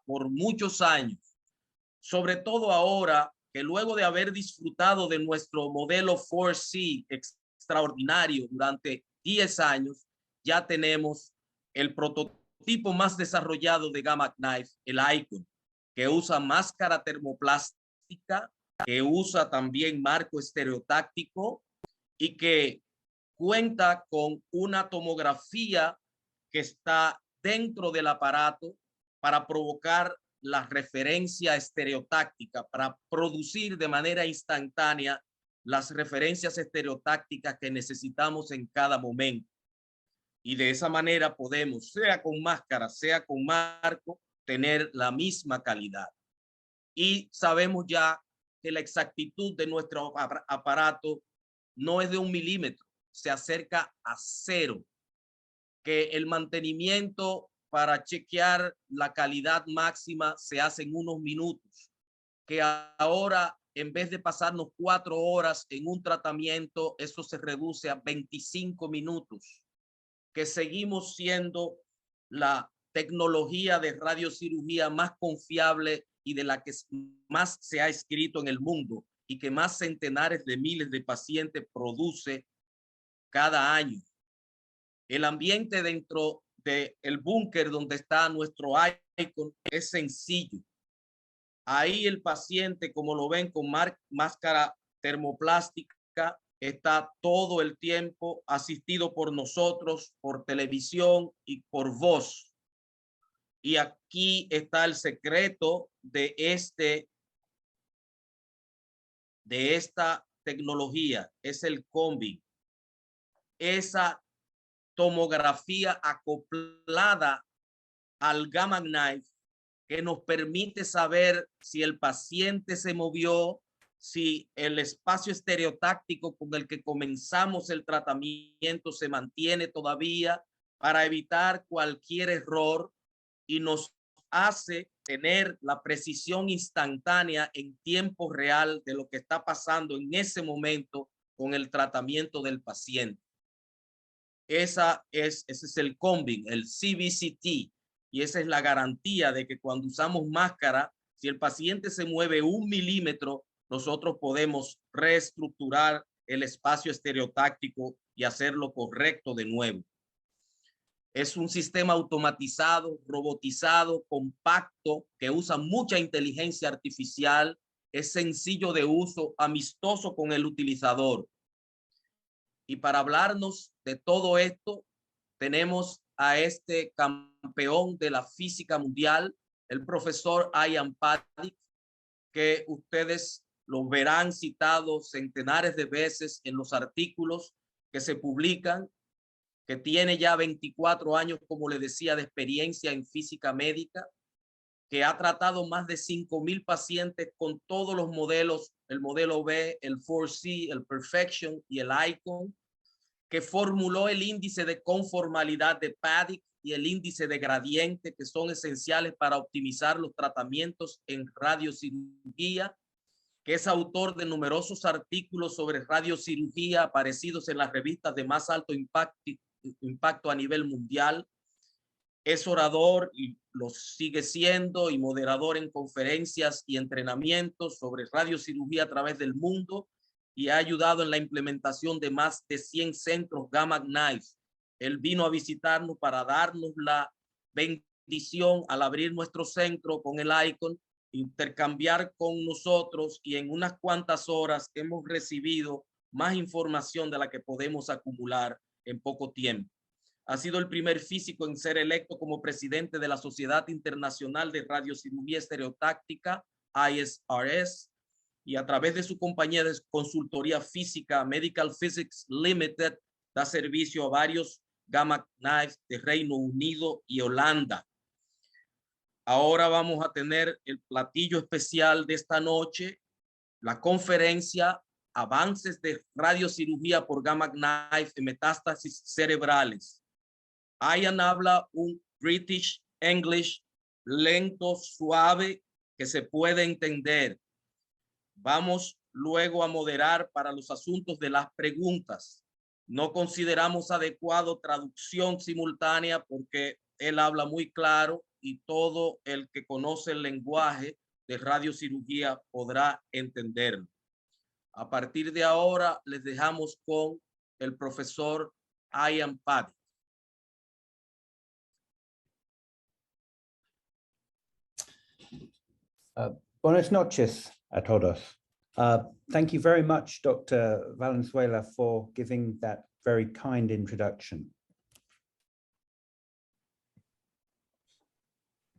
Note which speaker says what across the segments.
Speaker 1: por muchos años, sobre todo ahora que luego de haber disfrutado de nuestro modelo 4C extraordinario durante 10 años, ya tenemos el prototipo más desarrollado de Gamma Knife, el Icon, que usa máscara termoplástica, que usa también marco estereotáctico y que cuenta con una tomografía que está dentro del aparato para provocar la referencia estereotáctica, para producir de manera instantánea las referencias estereotácticas que necesitamos en cada momento. Y de esa manera podemos, sea con máscara, sea con marco, tener la misma calidad. Y sabemos ya que la exactitud de nuestro aparato no es de 1 milímetro, se acerca a 0, que el mantenimiento para chequear la calidad máxima se hace en unos minutos, que ahora en vez de pasarnos 4 horas en un tratamiento, eso se reduce a 25 minutos, que seguimos siendo la tecnología de radiocirugía más confiable y de la que más se ha escrito en el mundo y que más centenares de miles de pacientes produce cada año. El ambiente dentro del búnker donde está nuestro Icon es sencillo. Ahí el paciente, como lo ven, con máscara termoplástica, está todo el tiempo asistido por nosotros, por televisión y por voz. Y aquí está el secreto de esta tecnología, es el combi. Esa tomografía acoplada al Gamma Knife que nos permite saber si el paciente se movió, si el espacio estereotáctico con el que comenzamos el tratamiento se mantiene todavía, para evitar cualquier error, y nos hace tener la precisión instantánea en tiempo real de lo que está pasando en ese momento con el tratamiento del paciente. Ese es el combi, el CBCT, y esa es la garantía de que cuando usamos máscara, si el paciente se mueve 1 milímetro, nosotros podemos reestructurar el espacio estereotáctico y hacerlo correcto de nuevo. Es un sistema automatizado, robotizado, compacto, que usa mucha inteligencia artificial, es sencillo de uso, amistoso con el utilizador. Y para hablarnos de todo esto, tenemos a este campeón de la física mundial, el profesor Ian Paddick, que ustedes lo verán citado centenares de veces en los artículos que se publican, que tiene ya 24 años, como le decía, de experiencia en física médica, que ha tratado más de 5,000 pacientes con todos los modelos, el modelo B, el 4C, el Perfection y el Icon, que formuló el índice de conformalidad de Paddick y el índice de gradiente, que son esenciales para optimizar los tratamientos en radiocirugía, que es autor de numerosos artículos sobre radiocirugía aparecidos en las revistas de más alto impacto a nivel mundial. Es orador y lo sigue siendo, y moderador en conferencias y entrenamientos sobre radiocirugía a través del mundo, y ha ayudado en la implementación de más de 100 centros Gamma Knife. Él vino a visitarnos para darnos la bendición al abrir nuestro centro con el Icon, intercambiar con nosotros, y en unas cuantas horas hemos recibido más información de la que podemos acumular en poco tiempo. Ha sido el primer físico en ser electo como presidente de la Sociedad Internacional de Radiocirugía Estereotáctica, ISRS, y a través de su compañía de consultoría física, Medical Physics Limited, da servicio a varios Gamma Knives de Reino Unido y Holanda. Ahora vamos a tener el platillo especial de esta noche, la conferencia Avances de Radiocirugía por Gamma Knife en metástasis cerebrales. Ian habla un British English lento, suave, que se puede entender. Vamos luego a moderar para los asuntos de las preguntas. No consideramos adecuado traducción simultánea porque él habla muy claro y todo el que conoce el lenguaje de radiocirugía podrá entenderlo. A partir de ahora les dejamos con el profesor Ian Paddick.
Speaker 2: Buenas noches a todos. Thank you very much, Dr. Valenzuela, for giving that very kind introduction.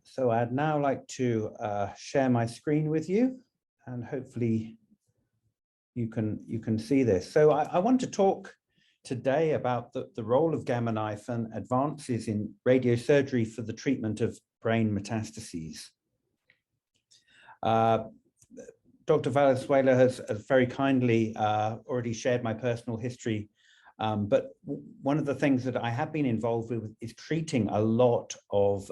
Speaker 2: So I'd now like to share my screen with you, and hopefully you can see this. So I want to talk today about the role of gamma knife and advances in radiosurgery for the treatment of brain metastases. Dr. Valenzuela has very kindly already shared my personal history, but one of the things that I have been involved with is treating a lot of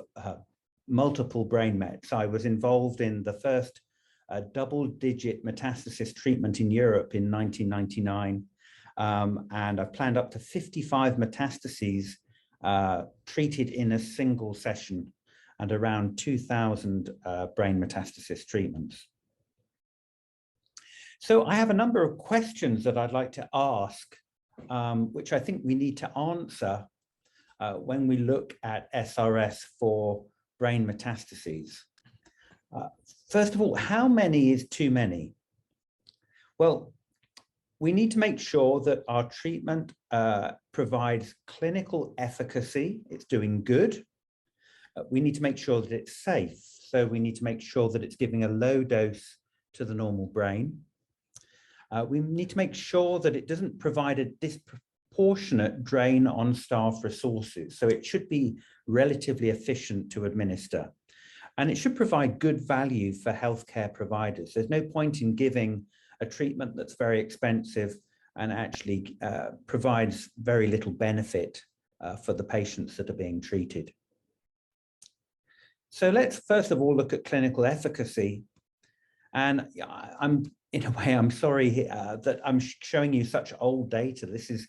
Speaker 2: multiple brain mets. I was involved in the first double-digit metastasis treatment in Europe in 1999, and I've planned up to 55 metastases treated in a single session, and around 2,000 brain metastasis treatments. So I have a number of questions that I'd like to ask, which I think we need to answer when we look at SRS for brain metastases. First of all, how many is too many? Well, we need to make sure that our treatment provides clinical efficacy, it's doing good. We need to make sure that it's safe. So we need to make sure that it's giving a low dose to the normal brain. We need to make sure that it doesn't provide a disproportionate drain on staff resources. So it should be relatively efficient to administer. And it should provide good value for healthcare providers. There's no point in giving a treatment that's very expensive and actually provides very little benefit for the patients that are being treated. So let's first of all look at clinical efficacy. And in a way, I'm sorry that I'm showing you such old data. This is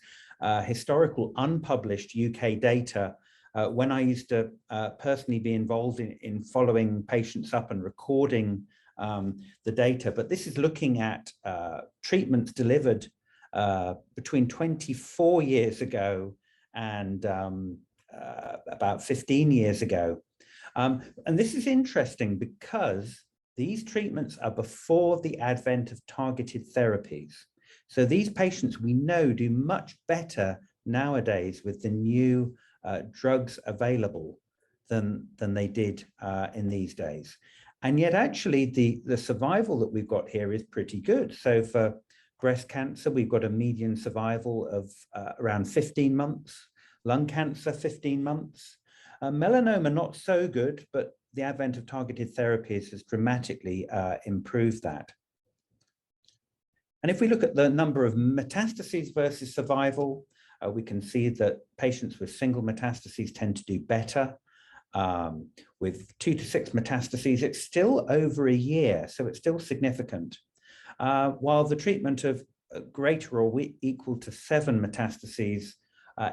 Speaker 2: historical unpublished UK data when I used to personally be involved in following patients up and recording the data. But this is looking at treatments delivered between 24 years ago and about 15 years ago. And this is interesting because these treatments are before the advent of targeted therapies. So these patients we know do much better nowadays with the new drugs available than they did in these days. And yet actually the survival that we've got here is pretty good. So for breast cancer, we've got a median survival of around 15 months, lung cancer 15 months, melanoma not so good, but the advent of targeted therapies has dramatically improved that. And if we look at the number of metastases versus survival, we can see that patients with single metastases tend to do better. With 2 to 6 metastases, it's still over a year, so it's still significant. While the treatment of greater or equal to 7 metastases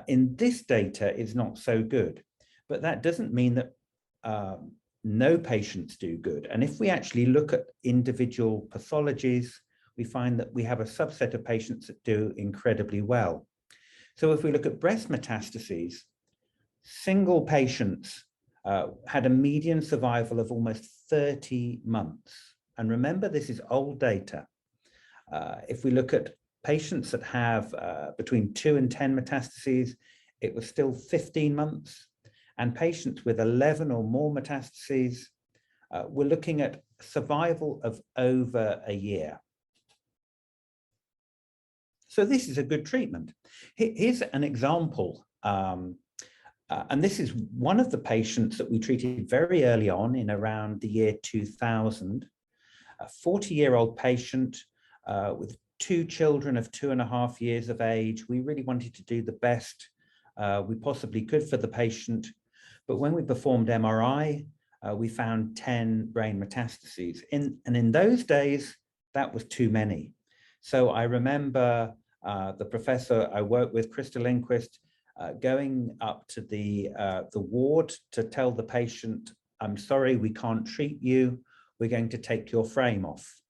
Speaker 2: in this data is not so good. But that doesn't mean that no patients do good. And if we actually look at individual pathologies, we find that we have a subset of patients that do incredibly well. So if we look at breast metastases, single patients had a median survival of almost 30 months. And remember, this is old data. If we look at patients that have between 2 and 10 metastases, it was still 15 months. And patients with 11 or more metastases, we're looking at survival of over a year. So this is a good treatment. Here's an example. And this is one of the patients that we treated very early on in around the year 2000, a 40-year-old patient with 2 children of 2.5 years of age. We really wanted to do the best we possibly could for the patient. But when we performed MRI, we found 10 brain metastases. And in those days, that was too many. So I remember the professor I worked with, Krista Lindquist, going up to the ward to tell the patient I'm sorry, we can't treat you. We're going to take your frame off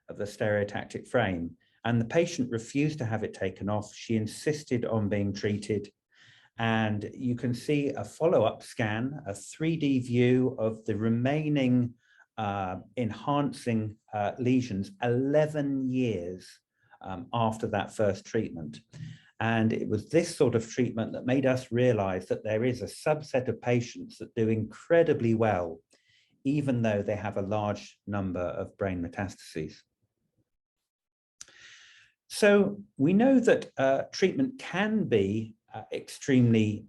Speaker 2: of the stereotactic frame. And the patient refused to have it taken off. She insisted on being treated. And you can see a follow-up scan, a 3D view of the remaining enhancing lesions 11 years after that first treatment. And it was this sort of treatment that made us realize that there is a subset of patients that do incredibly well, even though they have a large number of brain metastases. So we know that treatment can be extremely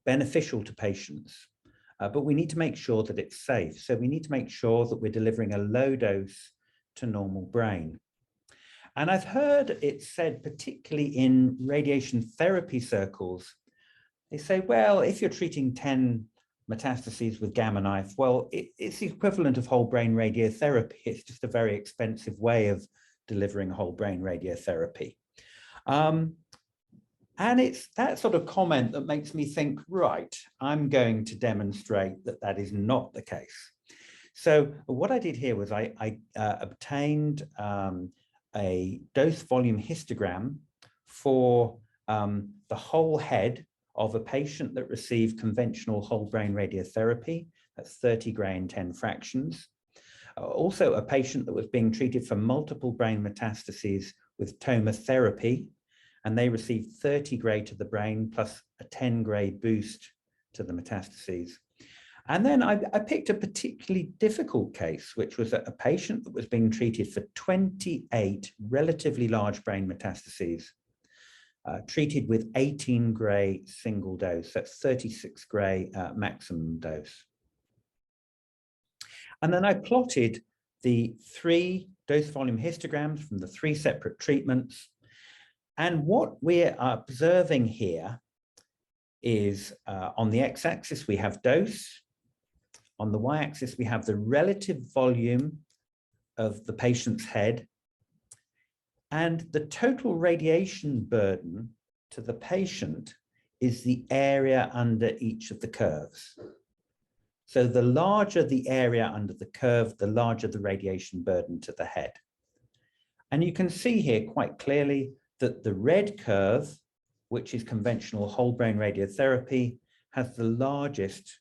Speaker 2: beneficial to patients, but we need to make sure that it's safe. So we need to make sure that we're delivering a low dose to normal brain. And I've heard it said, particularly in radiation therapy circles, they say, well, if you're treating 10 metastases with gamma knife, well, it's the equivalent of whole brain radiotherapy. It's just a very expensive way of delivering whole brain radiotherapy. And it's that sort of comment that makes me think, right, I'm going to demonstrate that that is not the case. So what I did here was I obtained a dose volume histogram for the whole head of a patient that received conventional whole brain radiotherapy. That's 30 gray and 10 fractions. Also a patient that was being treated for multiple brain metastases with tomotherapy, and they received 30 gray to the brain plus a 10 gray boost to the metastases. And then I picked a particularly difficult case, which was a patient that was being treated for 28 relatively large brain metastases, treated with 18 gray single dose. That's 36 gray maximum dose. And then I plotted the 3 dose volume histograms from the 3 separate treatments. And what we're observing here is on the x-axis, we have dose. On the y-axis, we have the relative volume of the patient's head. And the total radiation burden to the patient is the area under each of the curves. So the larger the area under the curve, the larger the radiation burden to the head. And you can see here quite clearly that the red curve, which is conventional whole brain radiotherapy, has the largest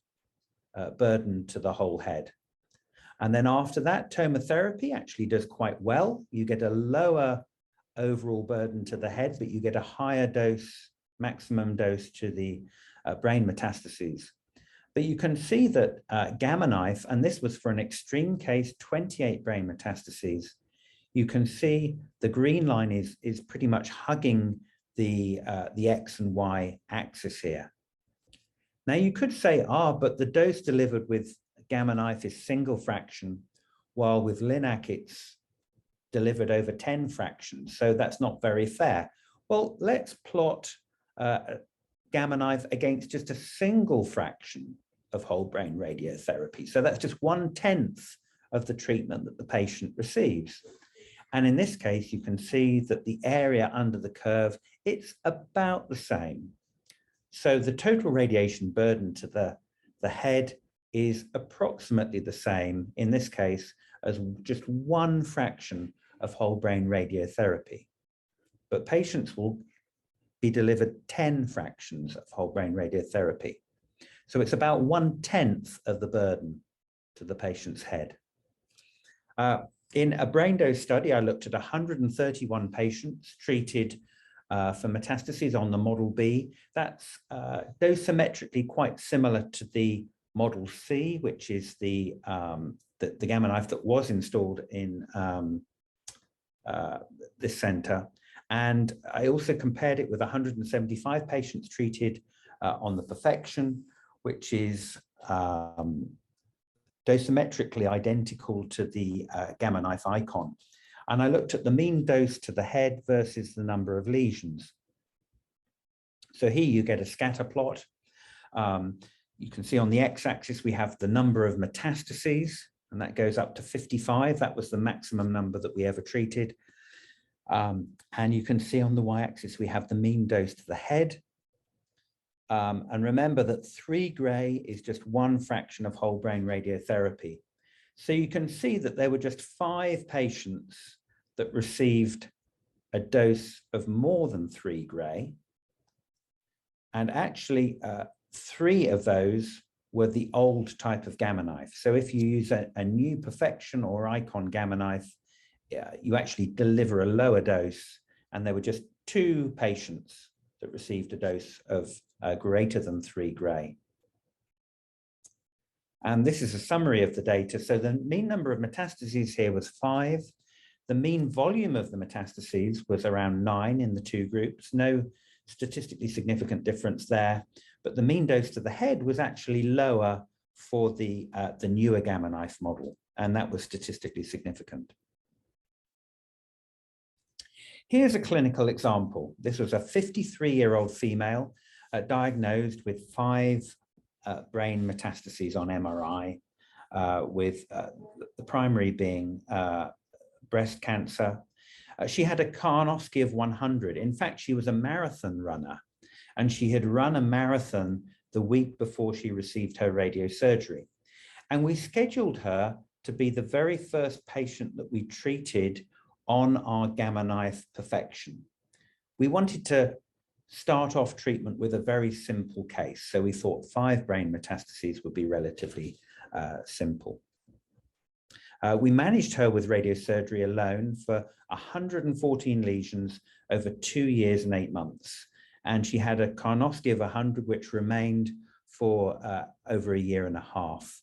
Speaker 2: burden to the whole head. And then after that, tomotherapy actually does quite well. You get a lower overall burden to the head, but you get a higher dose, maximum dose to the brain metastases. But you can see that gamma knife, and this was for an extreme case, 28 brain metastases, you can see the green line is pretty much hugging the X and Y axis here. Now you could say, but the dose delivered with gamma knife is single fraction, while with Linac it's delivered over 10 fractions, so that's not very fair. Well, let's plot gamma knife against just a single fraction of whole brain radiotherapy. So that's just 1/10 of the treatment that the patient receives. And in this case, you can see that the area under the curve, it's about the same. So the total radiation burden to the head is approximately the same, in this case, as just 1 fraction of whole brain radiotherapy. But patients will be delivered 10 fractions of whole brain radiotherapy. So it's about 1/10 of the burden to the patient's head. In a brain dose study, I looked at 131 patients treated for metastases on the model B. That's dosimetrically quite similar to the model C, which is the gamma knife that was installed in this center. And I also compared it with 175 patients treated on the perfection, which is dosimetrically identical to the gamma knife icon. And I looked at the mean dose to the head versus the number of lesions. So here you get a scatter plot. You can see on the x-axis we have the number of metastases, and that goes up to 55. That was the maximum number that we ever treated. And you can see on the y-axis we have the mean dose to the head. And remember that 3 gray is just 1 fraction of whole brain radiotherapy. So you can see that there were just 5 patients that received a dose of more than 3 gray. And actually 3 of those were the old type of gamma knife. So if you use a new Perfection or Icon gamma knife, you actually deliver a lower dose. And there were just 2 patients that received a dose of greater than 3 gray. And this is a summary of the data. So the mean number of metastases here was 5. The mean volume of the metastases was around 9 in the 2 groups. No statistically significant difference there. But the mean dose to the head was actually lower for the newer gamma knife model. And that was statistically significant. Here's a clinical example. This was a 53-year-old female diagnosed with 5 brain metastases on MRI, with the primary being breast cancer. She had a Karnofsky of 100. In fact, she was a marathon runner, and she had run a marathon the week before she received her radiosurgery. And we scheduled her to be the very first patient that we treated on our gamma knife Perfection. We wanted to start off treatment with a very simple case. So we thought 5 brain metastases would be relatively simple. We managed her with radiosurgery alone for 114 lesions over 2 years and 8 months. And she had a Karnofsky of 100, which remained for over a year and a half.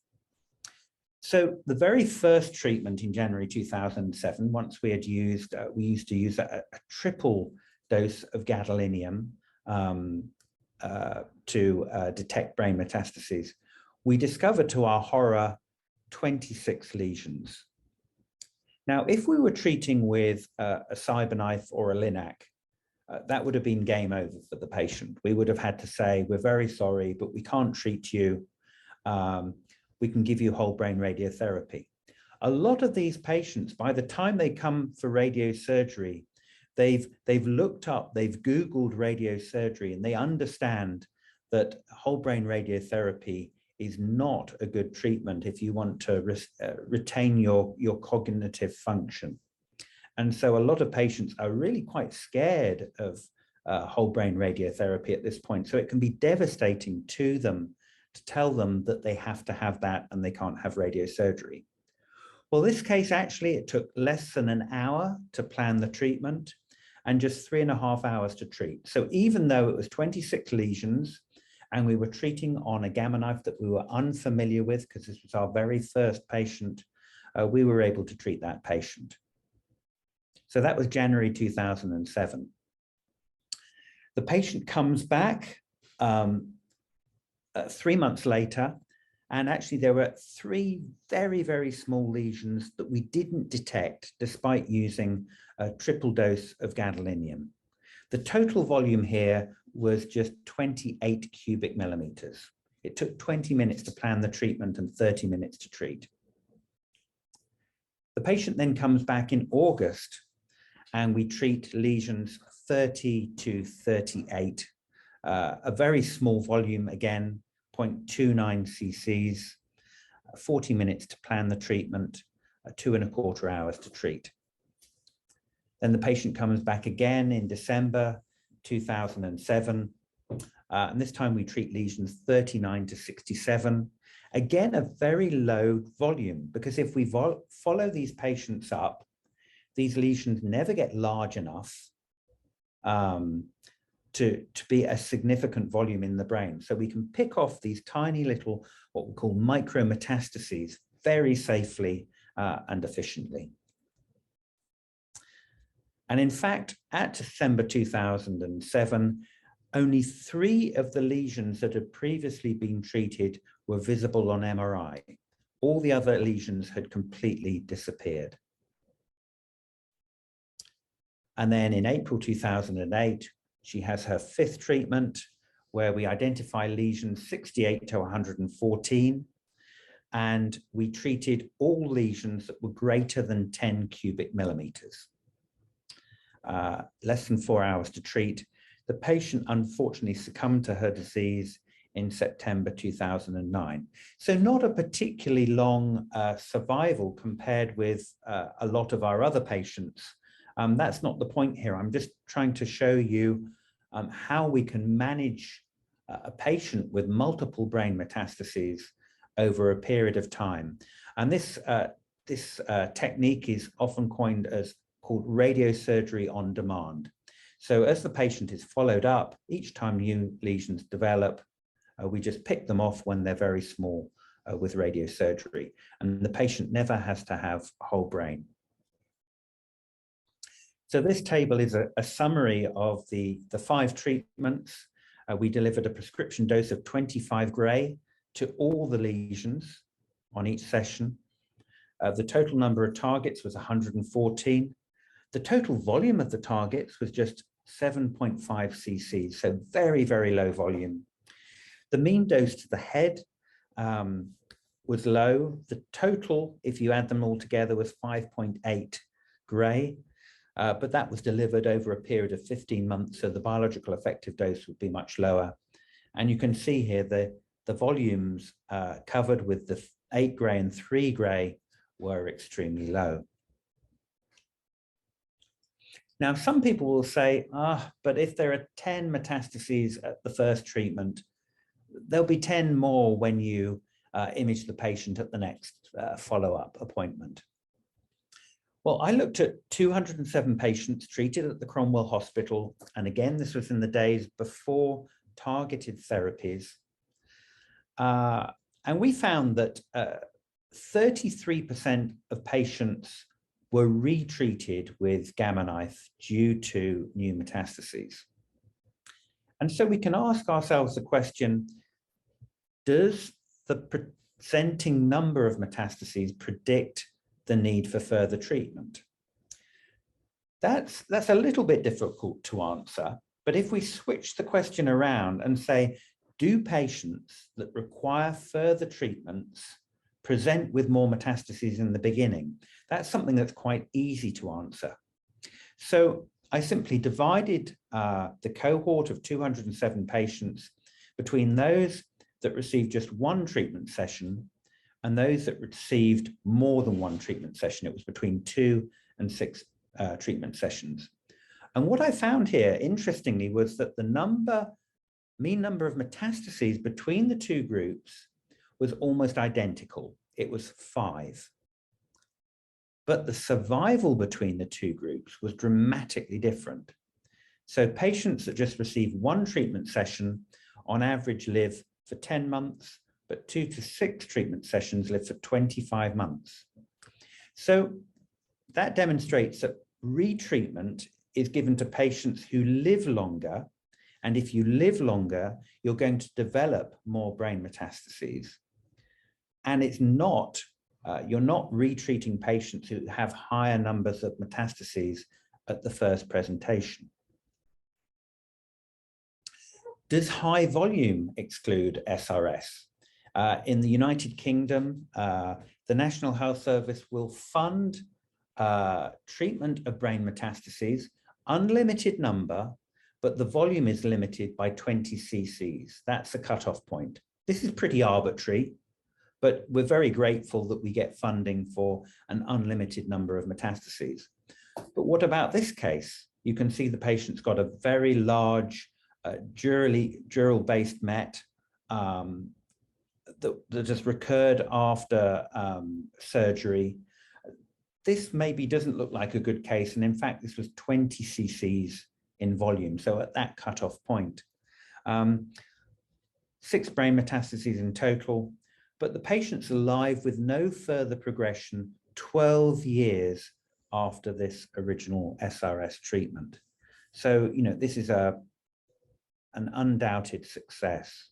Speaker 2: So the very first treatment in January 2007, once we had used, we used to use a triple dose of gadolinium to detect brain metastases. We discovered, to our horror, 26 lesions. Now, if we were treating with a CyberKnife or a Linac, that would have been game over for the patient. We would have had to say, we're very sorry, but we can't treat you. We can give you whole brain radiotherapy. A lot of these patients, by the time they come for radiosurgery, they've looked up, they've Googled radiosurgery, and they understand that whole brain radiotherapy is not a good treatment if you want to retain your cognitive function. And so a lot of patients are really quite scared of whole brain radiotherapy at this point. So it can be devastating to them to tell them that they have to have that and they can't have radiosurgery. Well, this case, actually, it took less than an hour to plan the treatment and just 3.5 hours to treat. So even though it was 26 lesions and we were treating on a gamma knife that we were unfamiliar with, because this was our very first patient, we were able to treat that patient. So that was January 2007. The patient comes back 3 months later, and actually there were 3 very, very small lesions that we didn't detect despite using a triple dose of gadolinium. The total volume here was just 28 cubic millimeters. It took 20 minutes to plan the treatment and 30 minutes to treat. The patient then comes back in August, and we treat lesions 30 to 38, a very small volume, again, 0.29 cc's, 40 minutes to plan the treatment, 2.25 hours to treat. Then the patient comes back again in December 2007, and this time we treat lesions 39 to 67. Again, a very low volume, because if we follow these patients up, these lesions never get large enough to be a significant volume in the brain. So we can pick off these tiny little, what we call micrometastases, very safely and efficiently. And in fact, at December 2007, only 3 of the lesions that had previously been treated were visible on MRI. All the other lesions had completely disappeared. And then in April 2008, she has her 5th treatment, where we identify lesions 68 to 114, and we treated all lesions that were greater than 10 cubic millimeters. Less than 4 hours to treat. The patient unfortunately succumbed to her disease in September 2009. So not a particularly long survival compared with a lot of our other patients. That's not the point here. I'm just trying to show you how we can manage a patient with multiple brain metastases over a period of time. And this technique is often called radiosurgery on demand. So as the patient is followed up, each time new lesions develop, we just pick them off when they're very small with radiosurgery, and the patient never has to have a whole brain. So this table is a summary of the 5 treatments. We delivered a prescription dose of 25 gray to all the lesions on each session. The total number of targets was 114. The total volume of the targets was just 7.5 cc's, so very, very low volume. The mean dose to the head was low. The total, if you add them all together, was 5.8 gray, but that was delivered over a period of 15 months, so the biological effective dose would be much lower. And you can see here the volumes covered with the 8 gray and 3 gray were extremely low. Now, some people will say, but if there are 10 metastases at the first treatment, there'll be 10 more when you image the patient at the next follow-up appointment. Well, I looked at 207 patients treated at the Cromwell Hospital. And again, this was in the days before targeted therapies. And we found that 33% of patients were retreated with gamma knife due to new metastases. And so we can ask ourselves the question, does the presenting number of metastases predict the need for further treatment? That's a little bit difficult to answer, but if we switch the question around and say, do patients that require further treatments present with more metastases in the beginning? That's something that's quite easy to answer. So I simply divided the cohort of 207 patients between those that received just one treatment session and those that received more than one treatment session. It was between 2 and 6 treatment sessions. And what I found here, interestingly, was that the mean number of metastases between the 2 groups was almost identical. It was 5. But the survival between the 2 groups was dramatically different. So patients that just received one treatment session on average live for 10 months, but 2 to 6 treatment sessions live for 25 months. So that demonstrates that retreatment is given to patients who live longer. And if you live longer, you're going to develop more brain metastases. And it's not, you're not retreating patients who have higher numbers of metastases at the first presentation. Does high volume exclude SRS? In the United Kingdom, the National Health Service will fund treatment of brain metastases, unlimited number, but the volume is limited by 20 cc's. That's the cutoff point. This is pretty arbitrary, but we're very grateful that we get funding for an unlimited number of metastases. But what about this case? You can see the patient's got a very large dural-based met that has recurred after surgery. This maybe doesn't look like a good case, and in fact, this was 20 cc's in volume, so at that cutoff point. 6 brain metastases in total, but the patient's alive with no further progression 12 years after this original SRS treatment. So, you know, this is an undoubted success.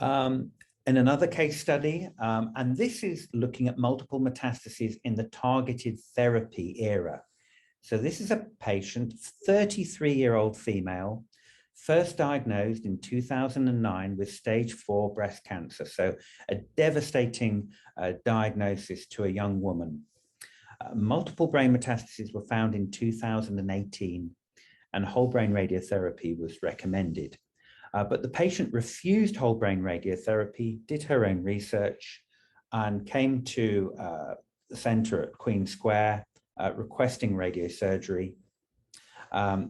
Speaker 2: In another case study, and this is looking at multiple metastases in the targeted therapy era. So this is a patient, 33-year-old female, first diagnosed in 2009 with stage 4 breast cancer. So a devastating diagnosis to a young woman. Multiple brain metastases were found in 2018, and whole brain radiotherapy was recommended. But the patient refused whole brain radiotherapy, did her own research, and came to the center at Queen Square requesting radiosurgery.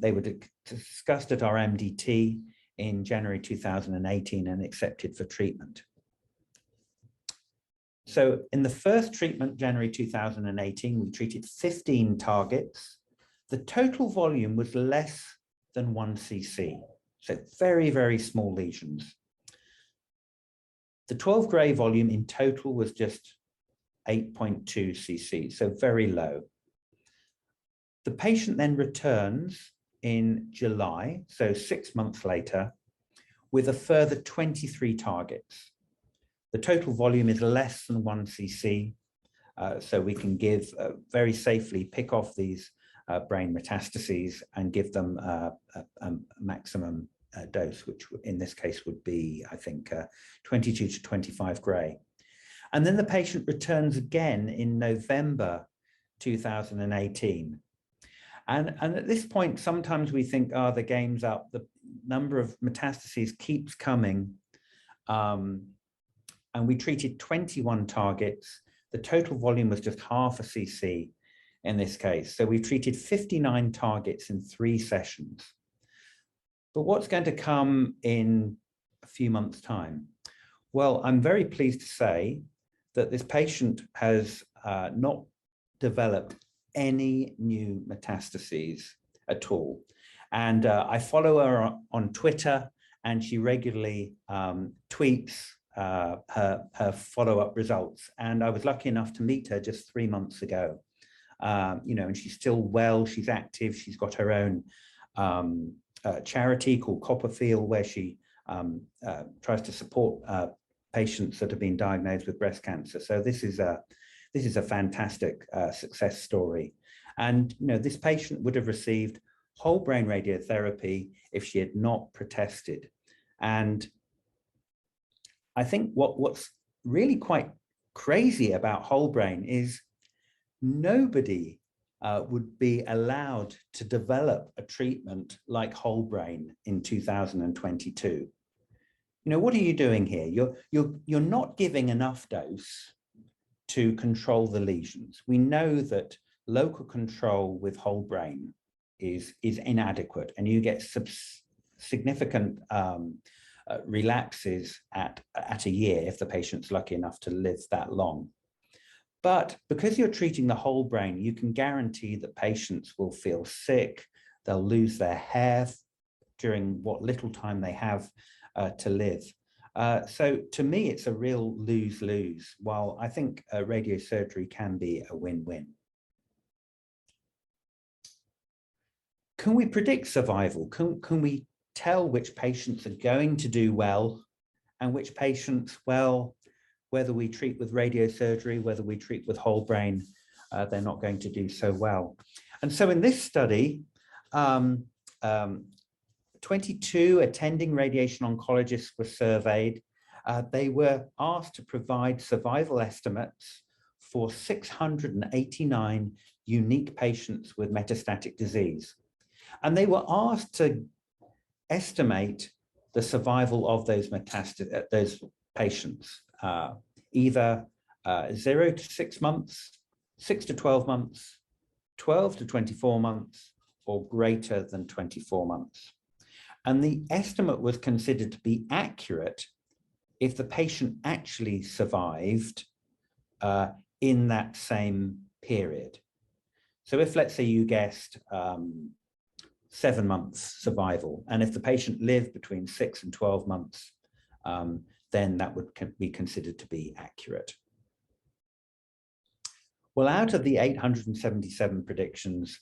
Speaker 2: They were discussed at our MDT in January 2018 and accepted for treatment. So in the first treatment, January 2018, we treated 15 targets. The total volume was less than 1 cc, so very, very small lesions. The 12 gray volume in total was just 8.2 cc, so very low. The patient then returns in July, so 6 months later, with a further 23 targets. The total volume is less than 1 cc, so we can give very safely pick off these brain metastases and give them a maximum dose, which in this case would be, I think, 22 to 25 gray. And then the patient returns again in November 2018. And at this point, sometimes we think, oh, the game's up. The number of metastases keeps coming. And we treated 21 targets. The total volume was just half a cc in this case. So we treated 59 targets in 3 sessions. But what's going to come in a few months' time? Well, I'm very pleased to say that this patient has not developed any new metastases at all. And I follow her on Twitter, and she regularly tweets her follow-up results. And I was lucky enough to meet her just 3 months ago. And she's still well, she's active, she's got her own charity called Copperfield, where she tries to support patients that have been diagnosed with breast cancer. So this is a fantastic success story. And this patient would have received whole brain radiotherapy if she had not protested. And I think what's really quite crazy about whole brain is nobody would be allowed to develop a treatment like whole brain in 2022. What are you doing here? You're not giving enough dose to control the lesions. We know that local control with whole brain is inadequate, and you get significant relapses at a year if the patient's lucky enough to live that long. But because you're treating the whole brain, you can guarantee that patients will feel sick, they'll lose their hair during what little time they have to live. So to me, it's a real lose-lose, while I think radiosurgery can be a win-win. Can we predict survival? Can we tell which patients are going to do well and which patients, well, whether we treat with radiosurgery, whether we treat with whole brain, they're not going to do so well. And so in this study, 22 attending radiation oncologists were surveyed. They were asked to provide survival estimates for 689 unique patients with metastatic disease. And they were asked to estimate the survival of those patients, either 0 to 6 months, 6 to 12 months, 12 to 24 months, or greater than 24 months. And the estimate was considered to be accurate if the patient actually survived in that same period. So if, let's say, you guessed 7 months survival, and if the patient lived between 6 and 12 months, then that would be considered to be accurate. Well, out of the 877 predictions,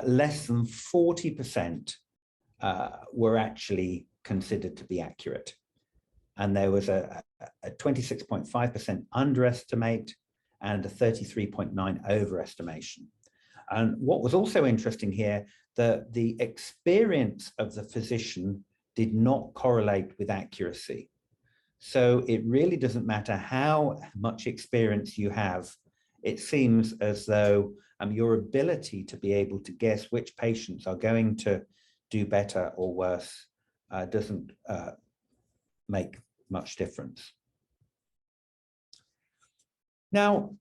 Speaker 2: less than 40% were actually considered to be accurate. And there was a 26.5% underestimate and a 33.9% overestimation. And what was also interesting here, the experience of the physician did not correlate with accuracy. So it really doesn't matter how much experience you have it seems as though your ability to be able to guess which patients are going to do better or worse doesn't make much difference. Now,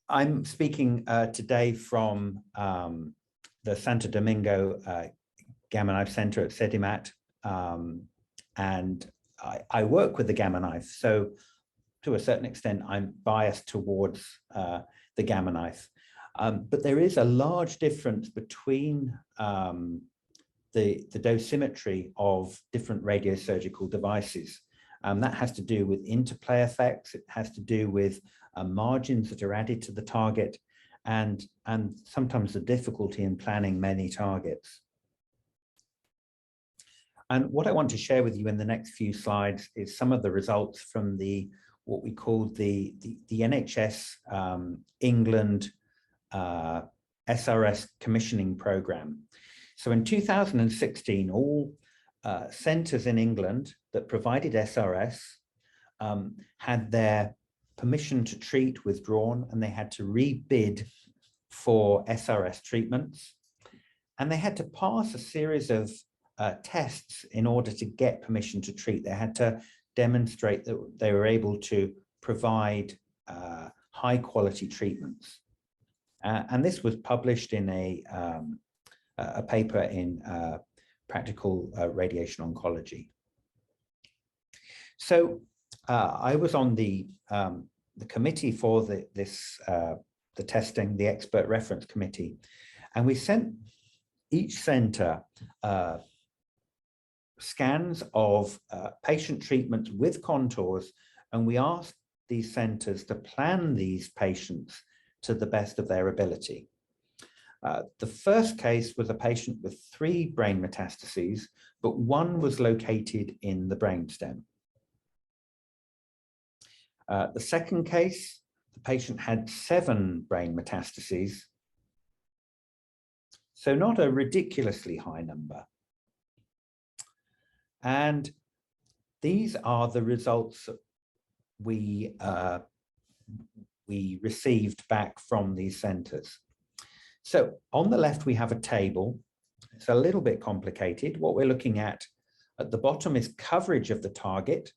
Speaker 2: I'm speaking today from the Santo Domingo Gamma Knife Center at CEDIMAT, and I work with the Gamma Knife, so to a certain extent I'm biased towards the Gamma Knife, but there is a large difference between the dosimetry of different radiosurgical devices. That has to do with interplay effects. It has to do with margins that are added to the target, and sometimes the difficulty in planning many targets. And what I want to share with you in the next few slides is some of the results from what we call the NHS England SRS commissioning program. So in 2016, all centres in England that provided SRS had their permission to treat withdrawn, and they had to rebid for SRS treatments. And they had to pass a series of tests in order to get permission to treat. They had to demonstrate that they were able to provide high quality treatments. And this was published in a paper in Practical Radiation Oncology. So I was on the committee for the testing, the expert reference committee, and we sent each center scans of patient treatments with contours, and we asked these centers to plan these patients to the best of their ability. The first case was a patient with 3 brain metastases, but 1 was located in the brainstem. The second case, the patient had 7 brain metastases, so not a ridiculously high number. And these are the results that we received back from these centers. So on the left, we have a table. It's a little bit complicated. What we're looking at the bottom is coverage of the target.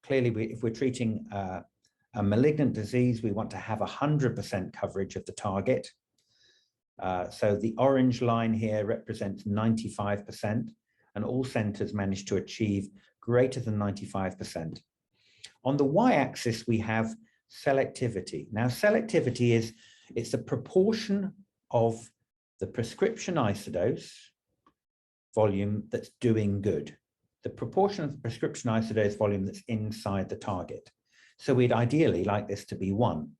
Speaker 2: Clearly, if we're treating a malignant disease, we want to have 100% coverage of the target. So the orange line here represents 95%, and all centers managed to achieve greater than 95%. On the y-axis, we have selectivity. Now, selectivity it's the proportion of the prescription isodose volume that's doing good, the proportion of the prescription isodose volume that's inside the target. So we'd ideally like this to be 1.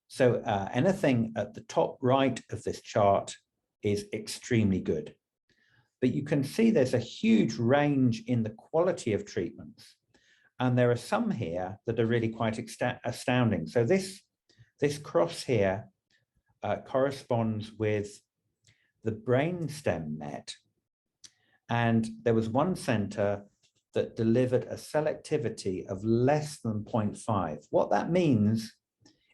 Speaker 2: So anything at the top right of this chart is extremely good. But you can see there's a huge range in the quality of treatments. And there are some here that are really quite astounding. So this cross here corresponds with the brainstem met. And there was one center that delivered a selectivity of less than 0.5. What that means,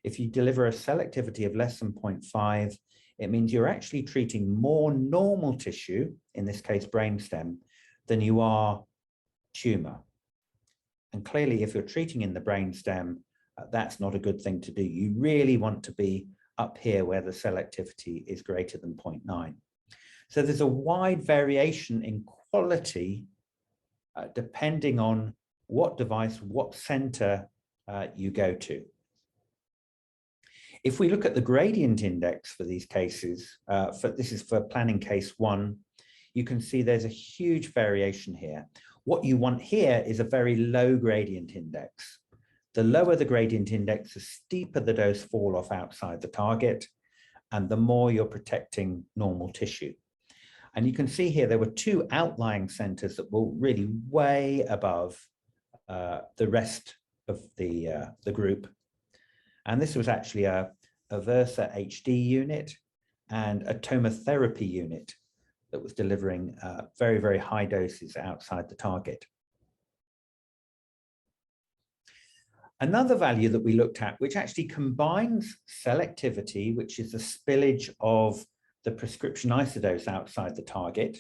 Speaker 2: if you deliver a selectivity of less than 0.5, it means you're actually treating more normal tissue, in this case brainstem, than you are tumor. And clearly, if you're treating in the brainstem, that's not a good thing to do. You really want to be up here where the selectivity is greater than 0.9. So there's a wide variation in quality depending on what device, what center you go to. If we look at the gradient index for these cases, this is for planning case 1, you can see there's a huge variation here. What you want here is a very low gradient index. The lower the gradient index, the steeper the dose fall off outside the target, and the more you're protecting normal tissue. And you can see here there were 2 outlying centers that were really way above the rest of the group. And this was actually a Versa HD unit and a tomotherapy unit that was delivering very, very high doses outside the target. Another value that we looked at, which actually combines selectivity, which is the spillage of the prescription isodose outside the target,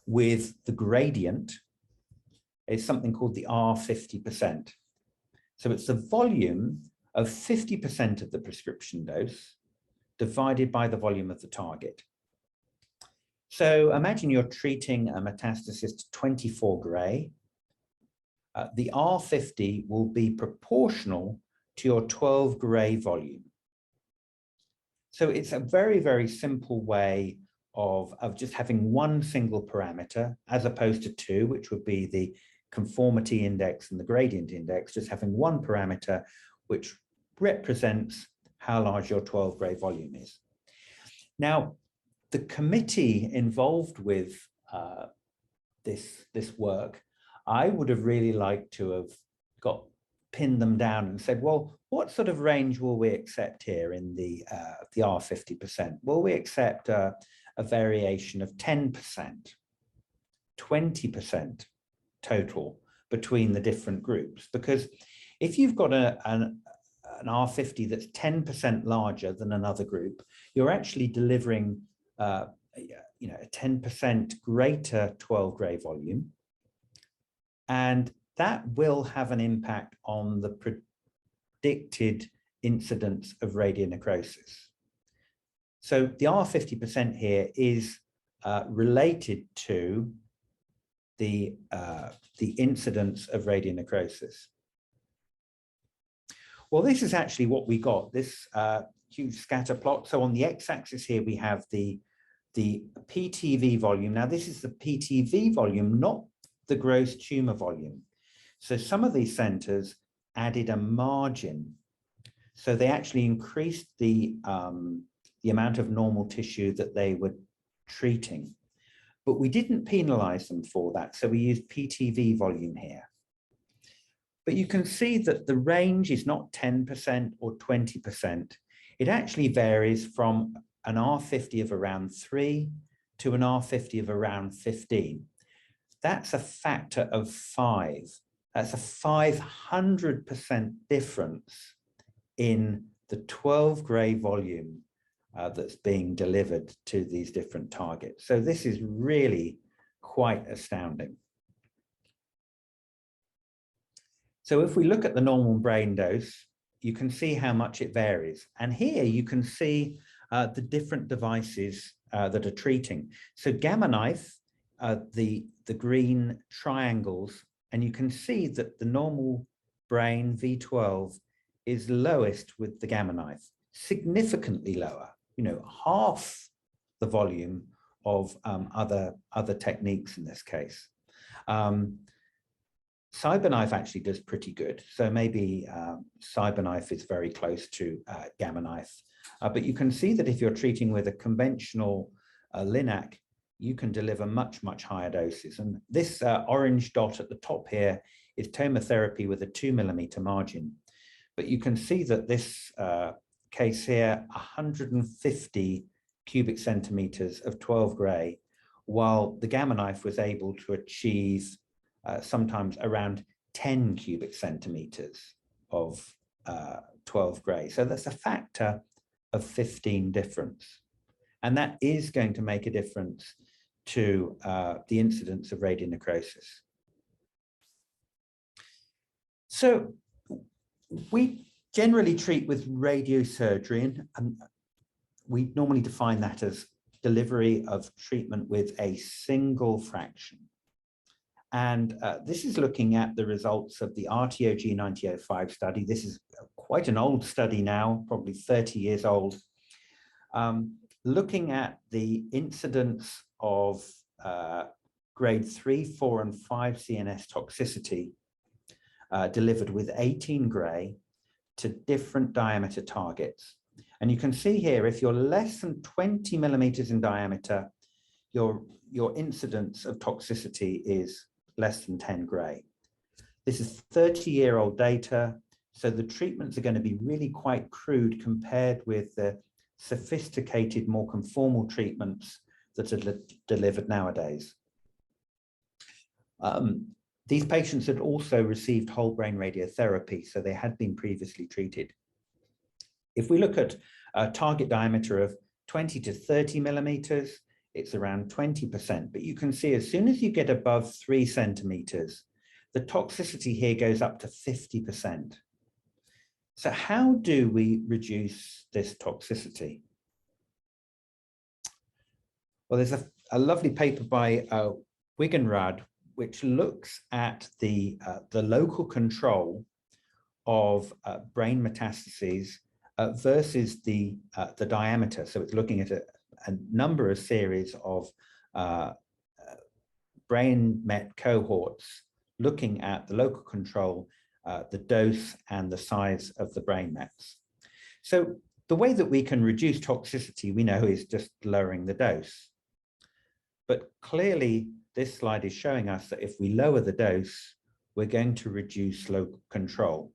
Speaker 2: with the gradient, is something called the R50%. So it's the volume of 50% of the prescription dose divided by the volume of the target. So imagine you're treating a metastasis to 24 gray. The R50 will be proportional to your 12 gray volume. So it's a very, very simple way of just having one single parameter as opposed to two, which would be the conformity index and the gradient index, just having one parameter which represents how large your 12 gray volume is. Now, the committee involved with this work, I would have really liked to have pinned them down and said, well, what sort of range will we accept here in the R50%? Will we accept a variation of 10%, 20% total between the different groups? Because if you've got an R50 that's 10% larger than another group, you're actually delivering a 10% greater 12 gray volume, and that will have an impact on the predicted incidence of radionecrosis. So the R50% here is related to the incidence of radionecrosis. Well, this is actually what we got, this huge scatter plot. So on the x-axis here, we have the PTV volume. Now, this is the PTV volume, not the gross tumor volume. So some of these centers added a margin. So they actually increased the amount of normal tissue that they were treating. But we didn't penalize them for that. So we used PTV volume here. But you can see that the range is not 10% or 20%. It actually varies from an R50 of around 3 to an R50 of around 15. That's a factor of 5. That's a 500% difference in the 12 gray volume that's being delivered to these different targets. So this is really quite astounding. So if we look at the normal brain dose, you can see how much it varies. And here you can see the different devices that are treating. So Gamma Knife, the green triangles, and you can see that the normal brain V12 is lowest with the Gamma Knife, significantly lower, half the volume of other techniques in this case. CyberKnife actually does pretty good. So maybe CyberKnife is very close to Gamma Knife. But you can see that if you're treating with a conventional LINAC, you can deliver much, much higher doses. And this orange dot at the top here is tomotherapy with a 2 millimeter margin. But you can see that this case here, 150 cubic centimeters of 12 gray, while the Gamma Knife was able to achieve sometimes around 10 cubic centimeters of 12 gray. So that's a factor of 15 difference. And that is going to make a difference to the incidence of radionecrosis. So we generally treat with radiosurgery, and we normally define that as delivery of treatment with a single fraction. And this is looking at the results of the RTOG 9005 study. This is quite an old study now, probably 30 years old, looking at the incidence of grade 3, 4, and 5 CNS toxicity delivered with 18 gray to different diameter targets. And you can see here, if you're less than 20 millimeters in diameter, your incidence of toxicity is less than 10 gray. This is 30-year-old data, so the treatments are going to be really quite crude compared with the sophisticated, more conformal treatments that are delivered nowadays. These patients had also received whole brain radiotherapy, so they had been previously treated. If we look at a target diameter of 20 to 30 millimeters, it's around 20%, but you can see as soon as you get above 3 centimeters, the toxicity here goes up to 50%. So how do we reduce this toxicity? Well, there's a lovely paper by Wigenrad, which looks at the local control of brain metastases versus the diameter. So it's looking at a number of series of brain met cohorts, looking at the local control, the dose, and the size of the brain mets. So the way that we can reduce toxicity, we know, is just lowering the dose. But clearly, this slide is showing us that if we lower the dose, we're going to reduce local control.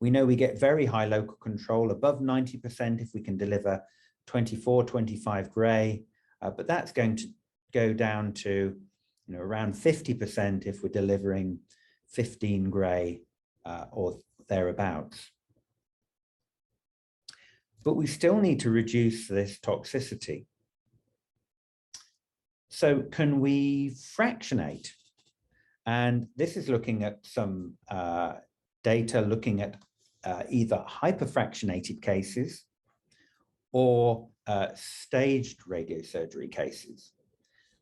Speaker 2: We know we get very high local control, above 90% if we can deliver 24, 25 gray, but that's going to go down to around 50% if we're delivering 15 gray or thereabouts. But we still need to reduce this toxicity. So can we fractionate? And this is looking at some data looking at either hyperfractionated cases or staged radiosurgery cases.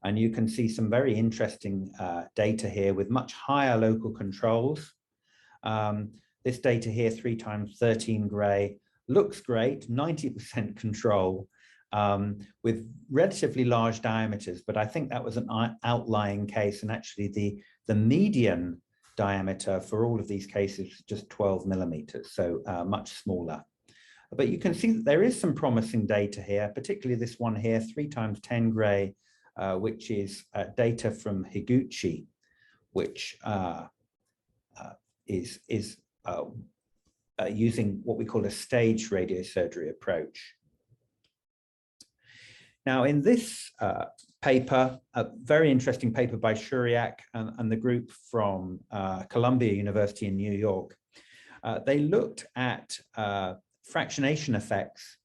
Speaker 2: And you can see some very interesting data here with much higher local controls. This data here, 3 times 13 gray, looks great, 90% control with relatively large diameters, but I think that was an outlying case, and actually the median diameter for all of these cases is just 12 millimeters, so much smaller. But you can see that there is some promising data here, particularly this one here, 3 times 10 gray, which is data from Higuchi, which is using what we call a staged radiosurgery approach. Now, in this paper, a very interesting paper by Shuriak and the group from Columbia University in New York, they looked at fractionation effects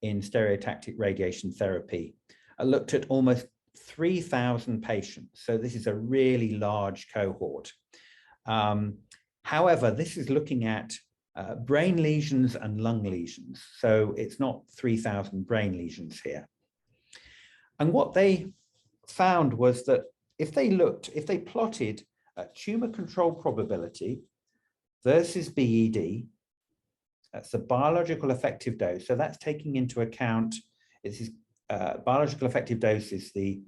Speaker 2: in stereotactic radiation therapy. Looked at almost 3,000 patients. So this is a really large cohort. However, this is looking at brain lesions and lung lesions. So it's not 3,000 brain lesions here. And what they found was that if they plotted tumor control probability versus BED, that's the biological effective dose. So that's taking into account, this is biological effective dose is the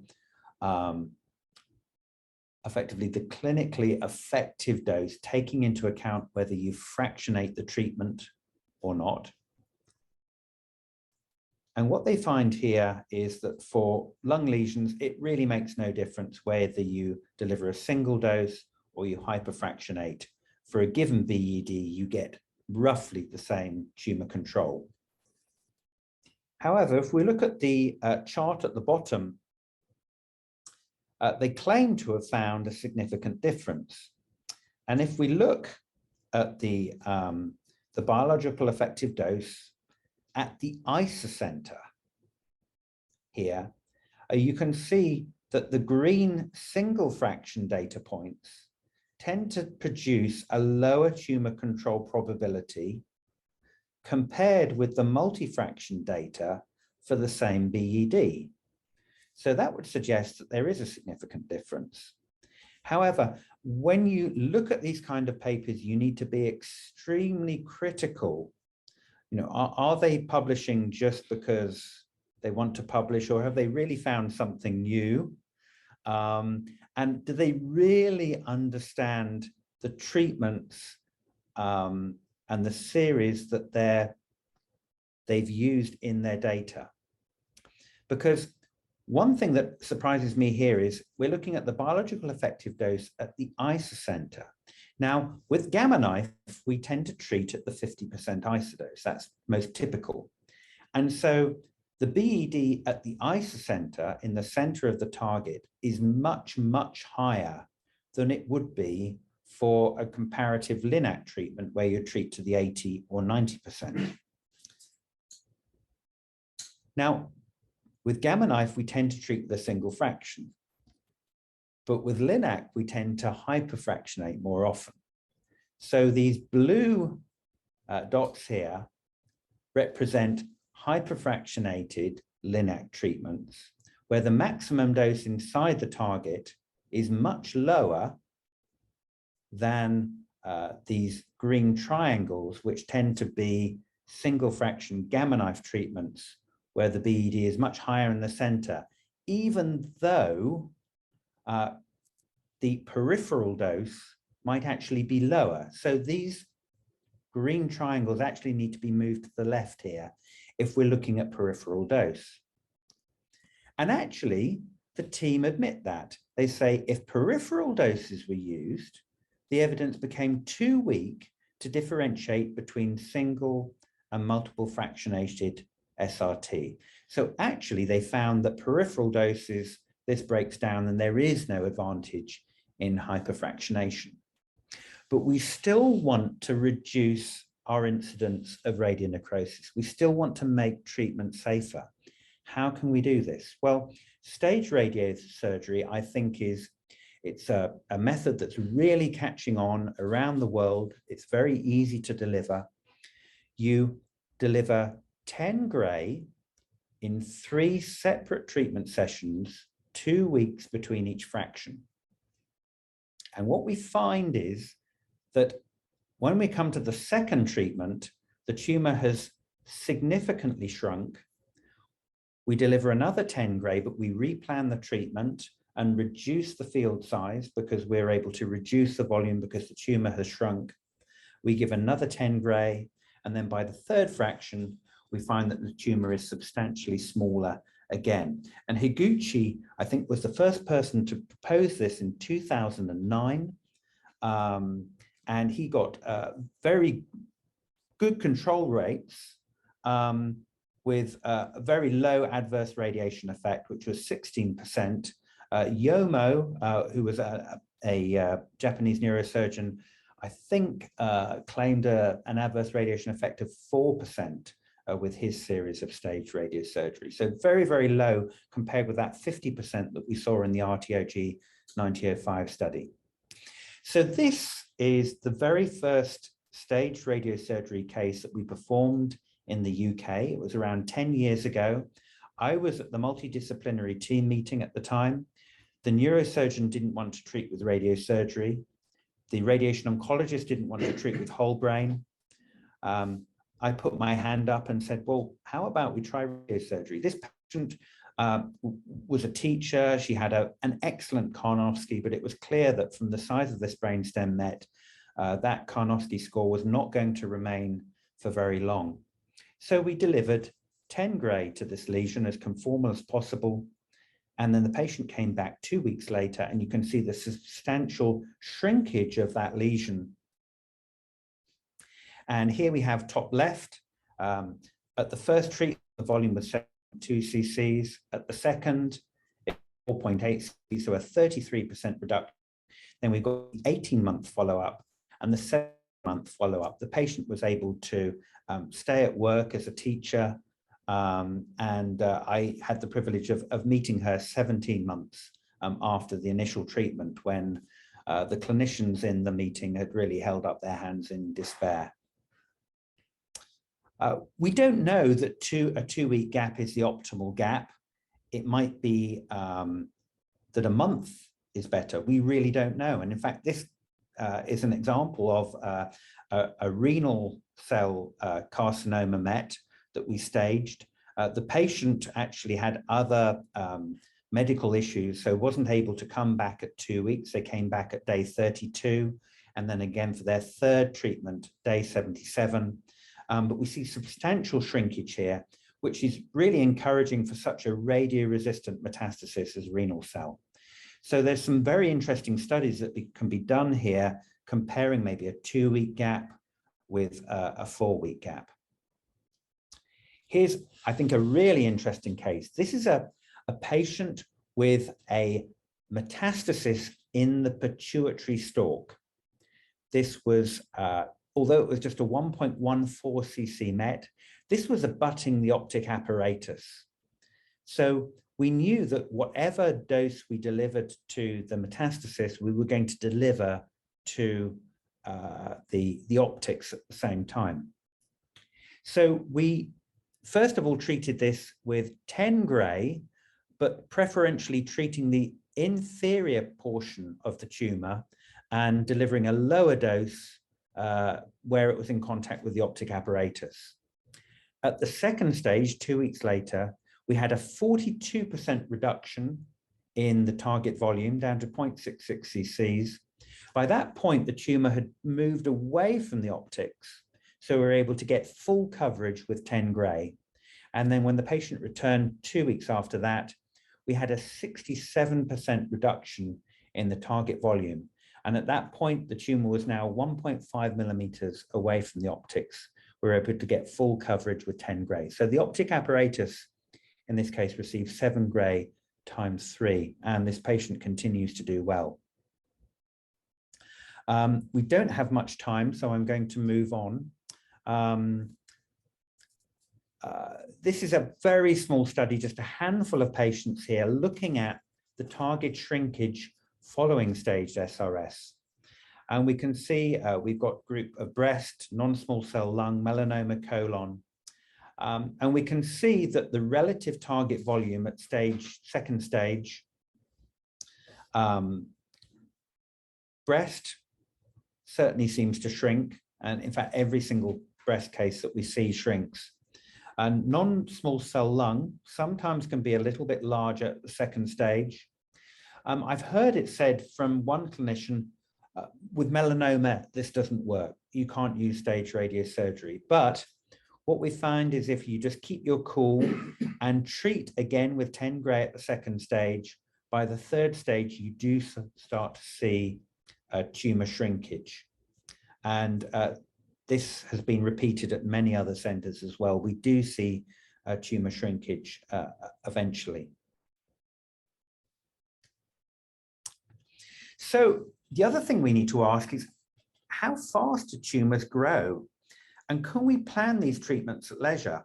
Speaker 2: effectively the clinically effective dose, taking into account whether you fractionate the treatment or not. And what they find here is that for lung lesions, it really makes no difference whether you deliver a single dose or you hyperfractionate. For a given BED, you get roughly the same tumor control. However, if we look at the chart at the bottom, they claim to have found a significant difference. And if we look at the biological effective dose at the isocenter here, you can see that the green single fraction data points tend to produce a lower tumor control probability compared with the multi-fraction data for the same BED. So that would suggest that there is a significant difference. However, when you look at these kind of papers, you need to be extremely critical. Are they publishing just because they want to publish, or have they really found something new? And do they really understand the treatments and the series that they've used in their data? Because one thing that surprises me here is we're looking at the biological effective dose at the isocenter. Now, with Gamma Knife, we tend to treat at the 50% isodose. That's most typical. And so the BED at the isocenter, in the center of the target, is much, much higher than it would be for a comparative LINAC treatment where you treat to the 80 or 90%. Now, with Gamma Knife, we tend to treat with a single fraction. But with LINAC, we tend to hyperfractionate more often. So these blue dots here represent hyperfractionated LINAC treatments, where the maximum dose inside the target is much lower than these green triangles, which tend to be single fraction Gamma Knife treatments, where the BED is much higher in the center, even though the peripheral dose might actually be lower. So these green triangles actually need to be moved to the left here if we're looking at peripheral dose. And actually, the team admit that. They say if peripheral doses were used, the evidence became too weak to differentiate between single and multiple fractionated SRT. So actually, they found that peripheral doses, this breaks down and there is no advantage in hyperfractionation. But we still want to reduce our incidence of radionecrosis. We still want to make treatment safer. How can we do this? Well, stage radiosurgery, I think, it's a method that's really catching on around the world. It's very easy to deliver. You deliver 10 gray in 3 separate treatment sessions, 2 weeks between each fraction. And what we find is that when we come to the second treatment, the tumor has significantly shrunk. We deliver another 10 gray, but we replan the treatment and reduce the field size because we're able to reduce the volume because the tumor has shrunk. We give another 10 gray, and then by the third fraction, we find that the tumor is substantially smaller again. And Higuchi, I think, was the first person to propose this in 2009. And he got very good control rates with a very low adverse radiation effect, which was 16%. Yomo, who was a Japanese neurosurgeon, I think claimed an adverse radiation effect of 4% with his series of stage radiosurgery. So very, very low compared with that 50% that we saw in the RTOG 9005 study. So this is the very first stage radiosurgery case that we performed in the UK. It was around 10 years ago. I was at the multidisciplinary team meeting at the time. The neurosurgeon didn't want to treat with radiosurgery. The radiation oncologist didn't want to treat with whole brain. I put my hand up and said, well, how about we try radiosurgery? This patient was a teacher. She had an excellent Karnofsky, but it was clear that from the size of this brainstem met, that Karnofsky score was not going to remain for very long. So we delivered 10 gray to this lesion as conformal as possible. And then the patient came back 2 weeks later, and you can see the substantial shrinkage of that lesion. And here we have top left. At the first treatment, the volume was 7.2 cc's. At the second, 4.8 cc's, so a 33% reduction. Then we've got the 18-month follow-up and the 7-month follow-up. The patient was able to stay at work as a teacher, and I had the privilege of meeting her 17 months after the initial treatment, when the clinicians in the meeting had really held up their hands in despair. We don't know that a 2-week gap is the optimal gap. It might be that a month is better. We really don't know. And in fact, this is an example of a renal cell carcinoma MET that we staged. The patient actually had other medical issues, so wasn't able to come back at 2 weeks. They came back at day 32, and then again for their third treatment, day 77. But we see substantial shrinkage here, which is really encouraging for such a radio-resistant metastasis as renal cell. So there's some very interesting studies that can be done here, comparing maybe a 2-week gap with a 4-week gap. Here's, I think, a really interesting case. This is a patient with a metastasis in the pituitary stalk. this was, although it was just a 1.14 cc met, this was abutting the optic apparatus. So we knew that whatever dose we delivered to the metastasis, we were going to deliver to the optics at the same time. So we first of all treated this with 10 gray, but preferentially treating the inferior portion of the tumor and delivering a lower dose where it was in contact with the optic apparatus. At the second stage, 2 weeks later, we had a 42% reduction in the target volume down to 0.66 cc's. By that point, the tumor had moved away from the optics, so we were able to get full coverage with 10 gray. And then when the patient returned 2 weeks after that, we had a 67% reduction in the target volume. And at that point, the tumor was now 1.5 millimeters away from the optics. We were able to get full coverage with 10 gray. So the optic apparatus, in this case, received 7 gray times 3, and this patient continues to do well. We don't have much time, so I'm going to move on. This is a very small study, just a handful of patients here, looking at the target shrinkage following staged SRS. And we can see we've got a group of breast, non-small cell lung, melanoma, colon. And we can see that the relative target volume at second stage, breast certainly seems to shrink. And in fact, every single breast case that we see shrinks. And non-small cell lung sometimes can be a little bit larger at the second stage. I've heard it said from one clinician, with melanoma, this doesn't work. You can't use stage radiosurgery. But what we find is if you just keep your cool and treat again with 10 gray at the second stage, by the third stage, you do start to see tumor shrinkage. And this has been repeated at many other centers as well. We do see tumor shrinkage eventually. So the other thing we need to ask is, how fast do tumors grow? And can we plan these treatments at leisure?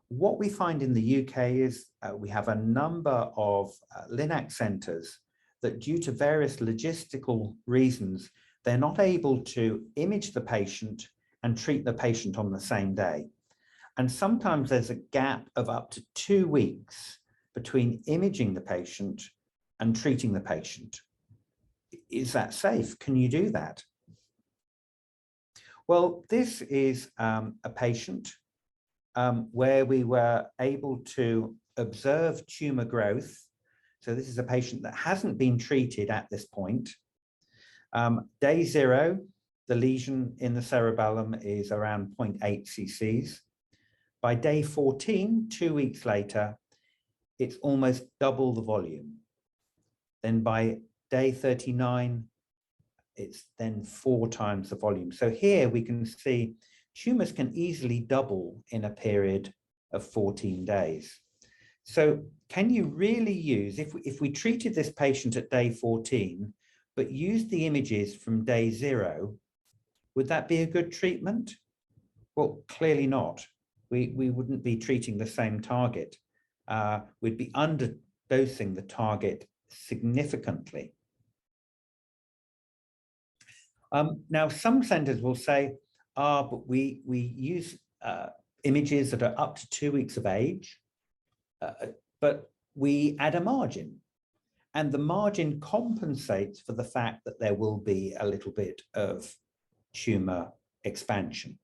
Speaker 2: What we find in the UK is we have a number of LINAC centers that, due to various logistical reasons, they're not able to image the patient and treat the patient on the same day. And sometimes there's a gap of up to 2 weeks between imaging the patient and treating the patient. Is that safe? Can you do that? Well, this is a patient where we were able to observe tumor growth. So this is a patient that hasn't been treated at this point. Day 0, the lesion in the cerebellum is around 0.8 cc's. By day 14, 2 weeks later, it's almost double the volume. Then by day 39, it's then 4 times the volume. So here we can see tumors can easily double in a period of 14 days. So can you really use, if we treated this patient at day 14, but used the images from day 0, would that be a good treatment? Well, clearly not. We wouldn't be treating the same target. We'd be underdosing the target significantly. Now, some centers will say, but we use images that are up to 2 weeks of age, but we add a margin. And the margin compensates for the fact that there will be a little bit of tumor expansion.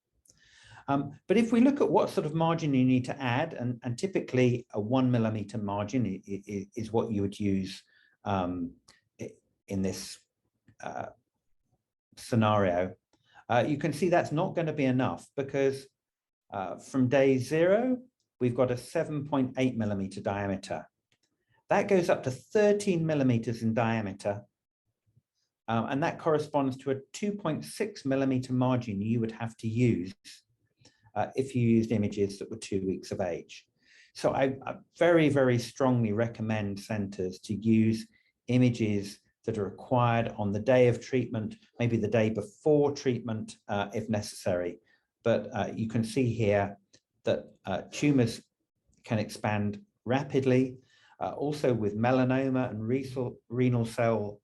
Speaker 2: But if we look at what sort of margin you need to add, and typically a 1 millimeter margin is what you would use in this scenario, you can see that's not going to be enough, because from day 0, we've got a 7.8 millimeter diameter. That goes up to 13 millimeters in diameter. And that corresponds to a 2.6 millimeter margin you would have to use if you used images that were 2 weeks of age. So I very, very strongly recommend centers to use images that are required on the day of treatment, maybe the day before treatment, if necessary. But you can see here that tumors can expand rapidly, also with melanoma and renal cell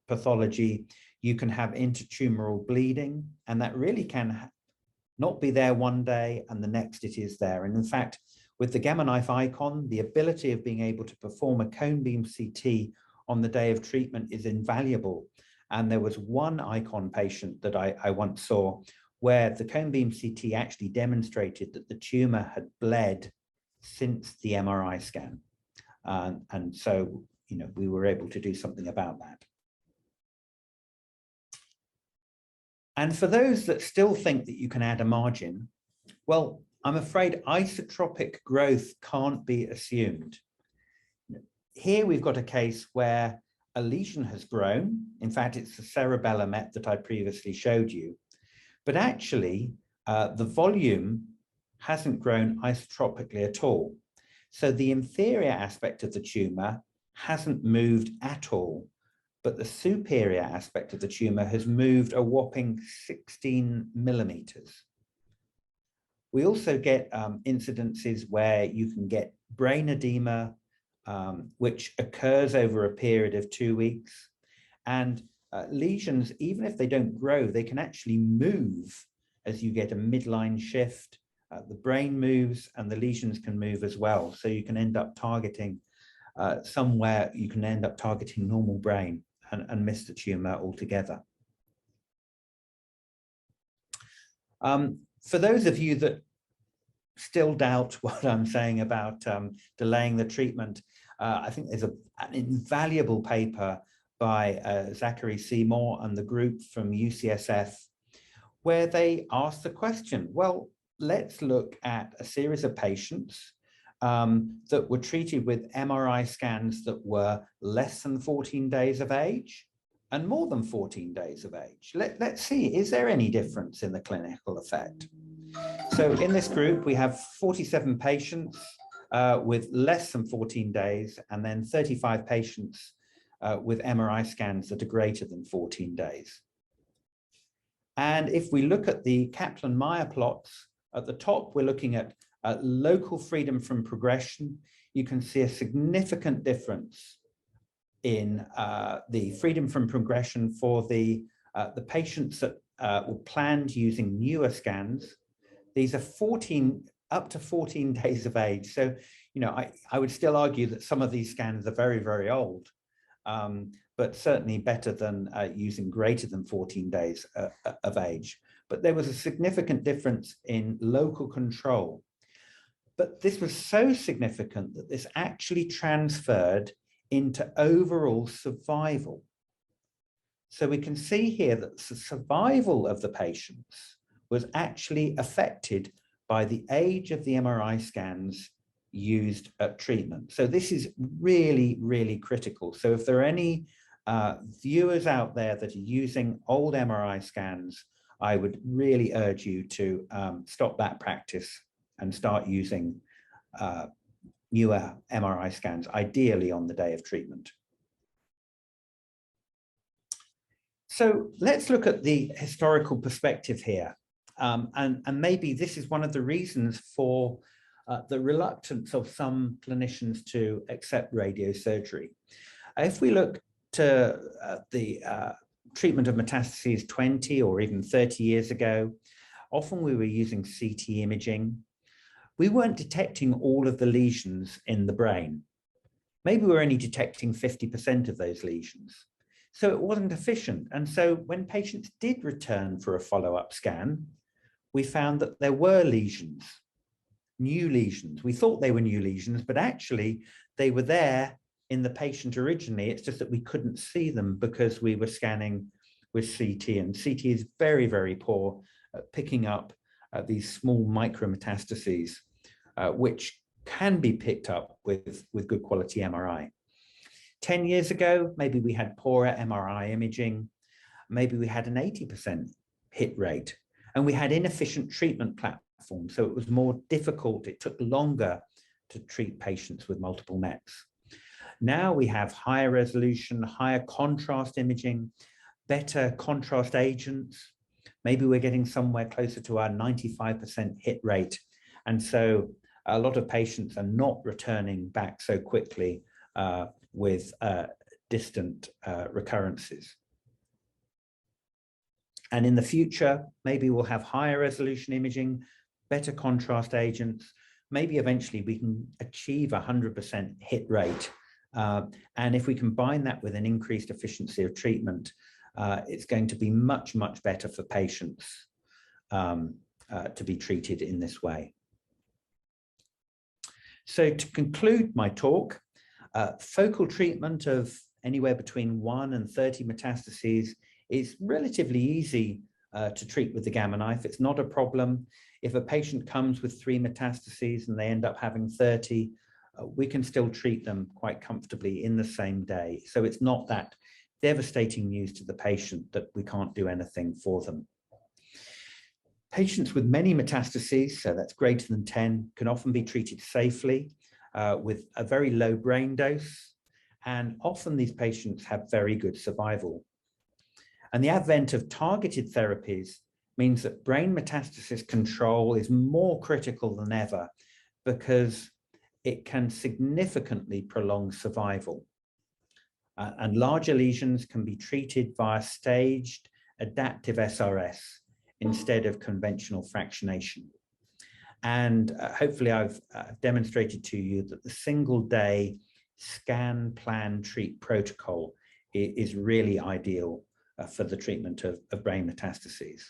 Speaker 2: pathology. You can have intertumoral bleeding, and that really can not be there one day and the next it is there. And in fact, with the Gamma Knife Icon, the ability of being able to perform a cone beam CT on the day of treatment is invaluable. And there was one Icon patient that I once saw where the cone beam CT actually demonstrated that the tumor had bled since the MRI scan. And so, you know, we were able to do something about that. And for those that still think that you can add a margin, well, I'm afraid isotropic growth can't be assumed. Here we've got a case where a lesion has grown. In fact, it's the cerebellum that I previously showed you. But actually, the volume hasn't grown isotropically at all. So the inferior aspect of the tumor hasn't moved at all, but the superior aspect of the tumor has moved a whopping 16 millimeters. We also get incidences where you can get brain edema, which occurs over a period of 2 weeks. And lesions, even if they don't grow, they can actually move as you get a midline shift. The brain moves and the lesions can move as well. So you can end up targeting somewhere, you can end up targeting normal brain and miss the tumor altogether. For those of you that still doubt what I'm saying about delaying the treatment, I think there's an invaluable paper by Zachary Seymour and the group from UCSF, where they asked the question, well, let's look at a series of patients that were treated with MRI scans that were less than 14 days of age and more than 14 days of age. Let's see, is there any difference in the clinical effect? So in this group, we have 47 patients with less than 14 days, and then 35 patients with MRI scans that are greater than 14 days. And if we look at the Kaplan-Meier plots, at the top, we're looking at local freedom from progression. You can see a significant difference in the freedom from progression for the patients that were planned using newer scans. These are up to 14 days of age. So, you know, I would still argue that some of these scans are very, very old, but certainly better than using greater than 14 days of age. But there was a significant difference in local control. But this was so significant that this actually transferred into overall survival. So we can see here that the survival of the patients was actually affected by the age of the MRI scans used at treatment. So this is really, really critical. So if there are any viewers out there that are using old MRI scans, I would really urge you to stop that practice and start using newer MRI scans, ideally on the day of treatment. So let's look at the historical perspective here. And maybe this is one of the reasons for the reluctance of some clinicians to accept radiosurgery. If we look to the treatment of metastases 20 or even 30 years ago, often we were using CT imaging. We weren't detecting all of the lesions in the brain. Maybe we were only detecting 50% of those lesions. So it wasn't efficient. And so when patients did return for a follow-up scan, we found that there were lesions, new lesions. We thought they were new lesions, but actually they were there in the patient originally. It's just that we couldn't see them because we were scanning with CT, and CT is very, very poor at picking up these small micrometastases, which can be picked up with good quality MRI. 10 years ago, maybe we had poorer MRI imaging. Maybe we had an 80% hit rate, and we had inefficient treatment platforms. So it was more difficult. It took longer to treat patients with multiple METs. Now we have higher resolution, higher contrast imaging, better contrast agents. Maybe we're getting somewhere closer to our 95% hit rate. And so a lot of patients are not returning back so quickly with distant recurrences. And in the future, maybe we'll have higher resolution imaging, better contrast agents. Maybe eventually we can achieve 100% hit rate. And if we combine that with an increased efficiency of treatment, it's going to be much, much better for patients to be treated in this way. So to conclude my talk, focal treatment of anywhere between 1 and 30 metastases is relatively easy to treat with the Gamma knife. It's not a problem. If a patient comes with 3 metastases and they end up having 30, we can still treat them quite comfortably in the same day. So it's not that devastating news to the patient that we can't do anything for them. Patients with many metastases, so that's greater than 10, can often be treated safely with a very low brain dose, and often these patients have very good survival. And the advent of targeted therapies means that brain metastasis control is more critical than ever because it can significantly prolong survival. And larger lesions can be treated via staged adaptive SRS instead of conventional fractionation. And hopefully I've demonstrated to you that the single-day scan, plan, treat protocol is really ideal for the treatment of brain metastases.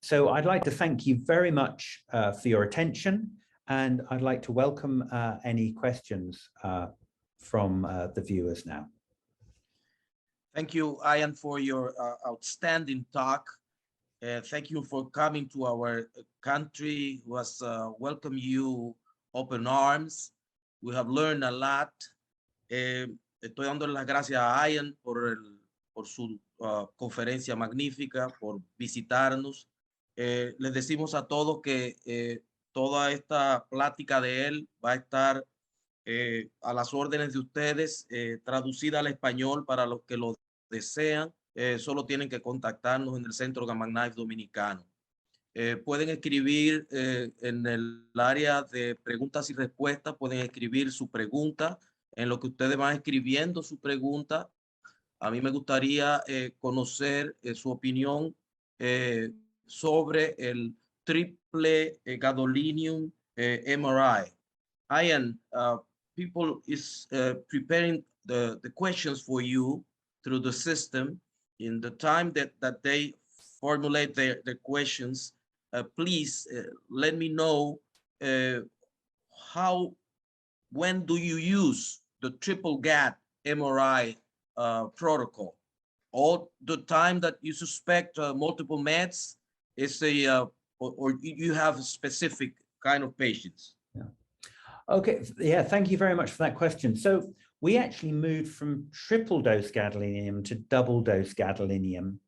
Speaker 2: So I'd like to thank you very much for your attention, and I'd like to welcome any questions from the viewers now.
Speaker 1: Thank you, Ian, for your outstanding talk. Thank you for coming to our country. Was welcome you open arms. We have learned a lot. Estoy dando las gracias a Ian por su conferencia magnífica, por visitarnos. Les decimos a todos que toda esta plática de él va a estar a las órdenes de ustedes, traducida al español para los que lo desean. Solo tienen que contactarnos en el Centro Gamma Knife Dominicano. Pueden escribir en el área de preguntas y respuestas, pueden escribir su pregunta. En lo que ustedes van escribiendo su pregunta, a mí me gustaría conocer su opinión sobre el triple gadolinium MRI. Ian, people is preparing the questions for you through the system. In the time that they formulate the questions, please let me know when do you use the triple GAD MRI protocol? All the time that you suspect multiple meds is or you have a specific kind of patients?
Speaker 2: Yeah. Okay, yeah, thank you very much for that question. So we actually moved from triple dose gadolinium to double dose gadolinium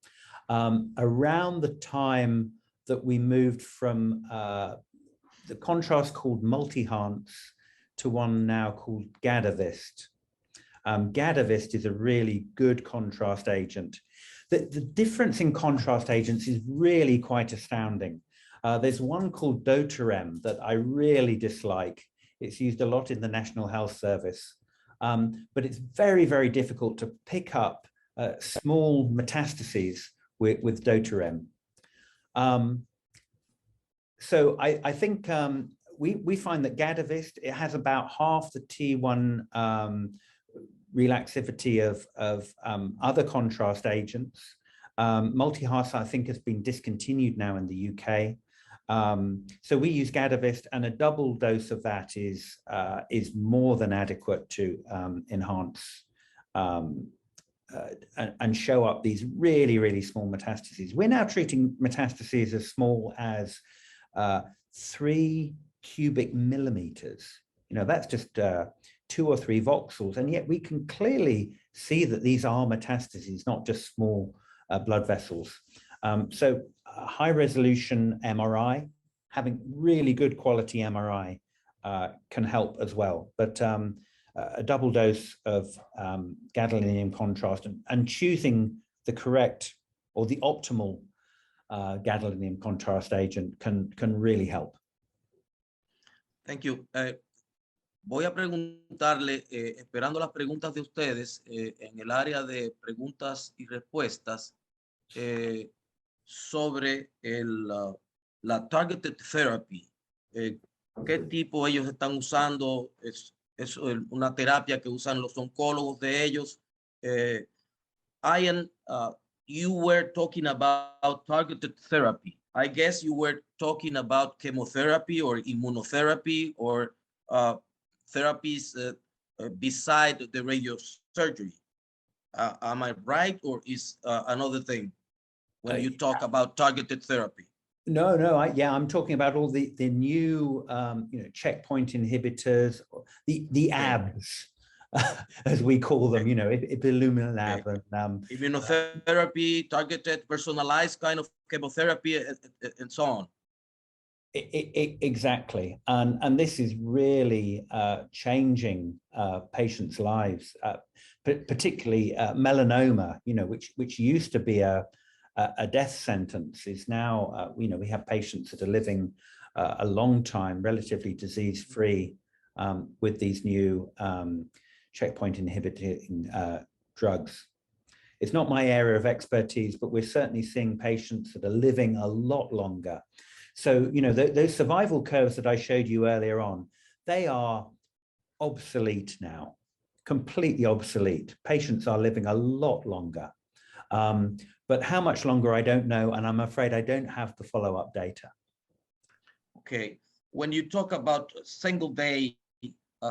Speaker 2: around the time that we moved from the contrast called Multihance to one now called Gadavist. Gadavist is a really good contrast agent. The difference in contrast agents is really quite astounding. There's one called Dotarem that I really dislike. It's used a lot in the National Health Service, but it's very, very difficult to pick up small metastases with Dotarem. So I think we find that Gadavist, it has about half the T1 relaxivity of other contrast agents. Multihance, I think, has been discontinued now in the UK. So we use Gadavist, and a double dose of that is more than adequate to enhance and show up these really, really small metastases. We're now treating metastases as small as 3 cubic millimeters. You know, that's just 2 or 3 voxels, and yet we can clearly see that these are metastases, not just small blood vessels. So high resolution MRI, having really good quality MRI can help as well. But a double dose of gadolinium contrast and choosing the correct or the optimal gadolinium contrast agent can really help.
Speaker 1: Thank you. Voy a preguntarle, esperando las preguntas de ustedes, en el área de preguntas y respuestas, sobre la targeted therapy. ¿Qué tipo ellos están usando? Es una terapia que usan los oncólogos de ellos. Ian, you were talking about targeted therapy. I guess you were talking about chemotherapy or immunotherapy or therapies beside the radiosurgery. Am I right, or is another thing when you talk about targeted therapy?
Speaker 2: No, I'm talking about all the new checkpoint inhibitors, the ABs, as we call them, ipilimumab and
Speaker 1: immunotherapy, targeted, personalized kind of chemotherapy, and so on.
Speaker 2: Exactly, and this is really changing patients' lives, particularly melanoma, which used to be a death sentence, is now we have patients that are living a long time, relatively disease-free, with these new checkpoint inhibiting drugs. It's not my area of expertise, but we're certainly seeing patients that are living a lot longer. So, those survival curves that I showed you earlier on, they are obsolete now, completely obsolete. Patients are living a lot longer. But how much longer, I don't know, and I'm afraid I don't have the follow-up data.
Speaker 1: Okay, when you talk about single-day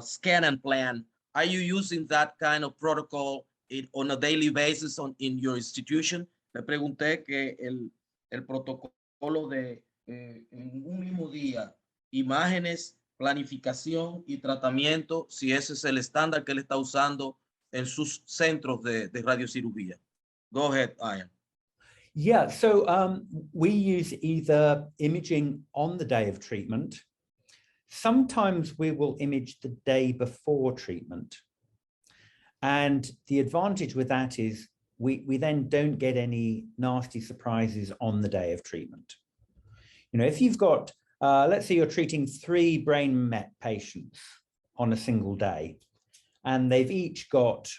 Speaker 1: scan and plan, are you using that kind of protocol on a daily basis in your institution? Le pregunté que el protocolo de en un mismo día, imágenes, planificación y tratamiento, si ese es el estándar que él está usando en sus centros de radiocirugía. Go ahead, Ian.
Speaker 2: Yeah, so we use either imaging on the day of treatment. Sometimes we will image the day before treatment. And the advantage with that is we then don't get any nasty surprises on the day of treatment. If you've got, let's say you're treating 3 brain met patients on a single day, and they've each got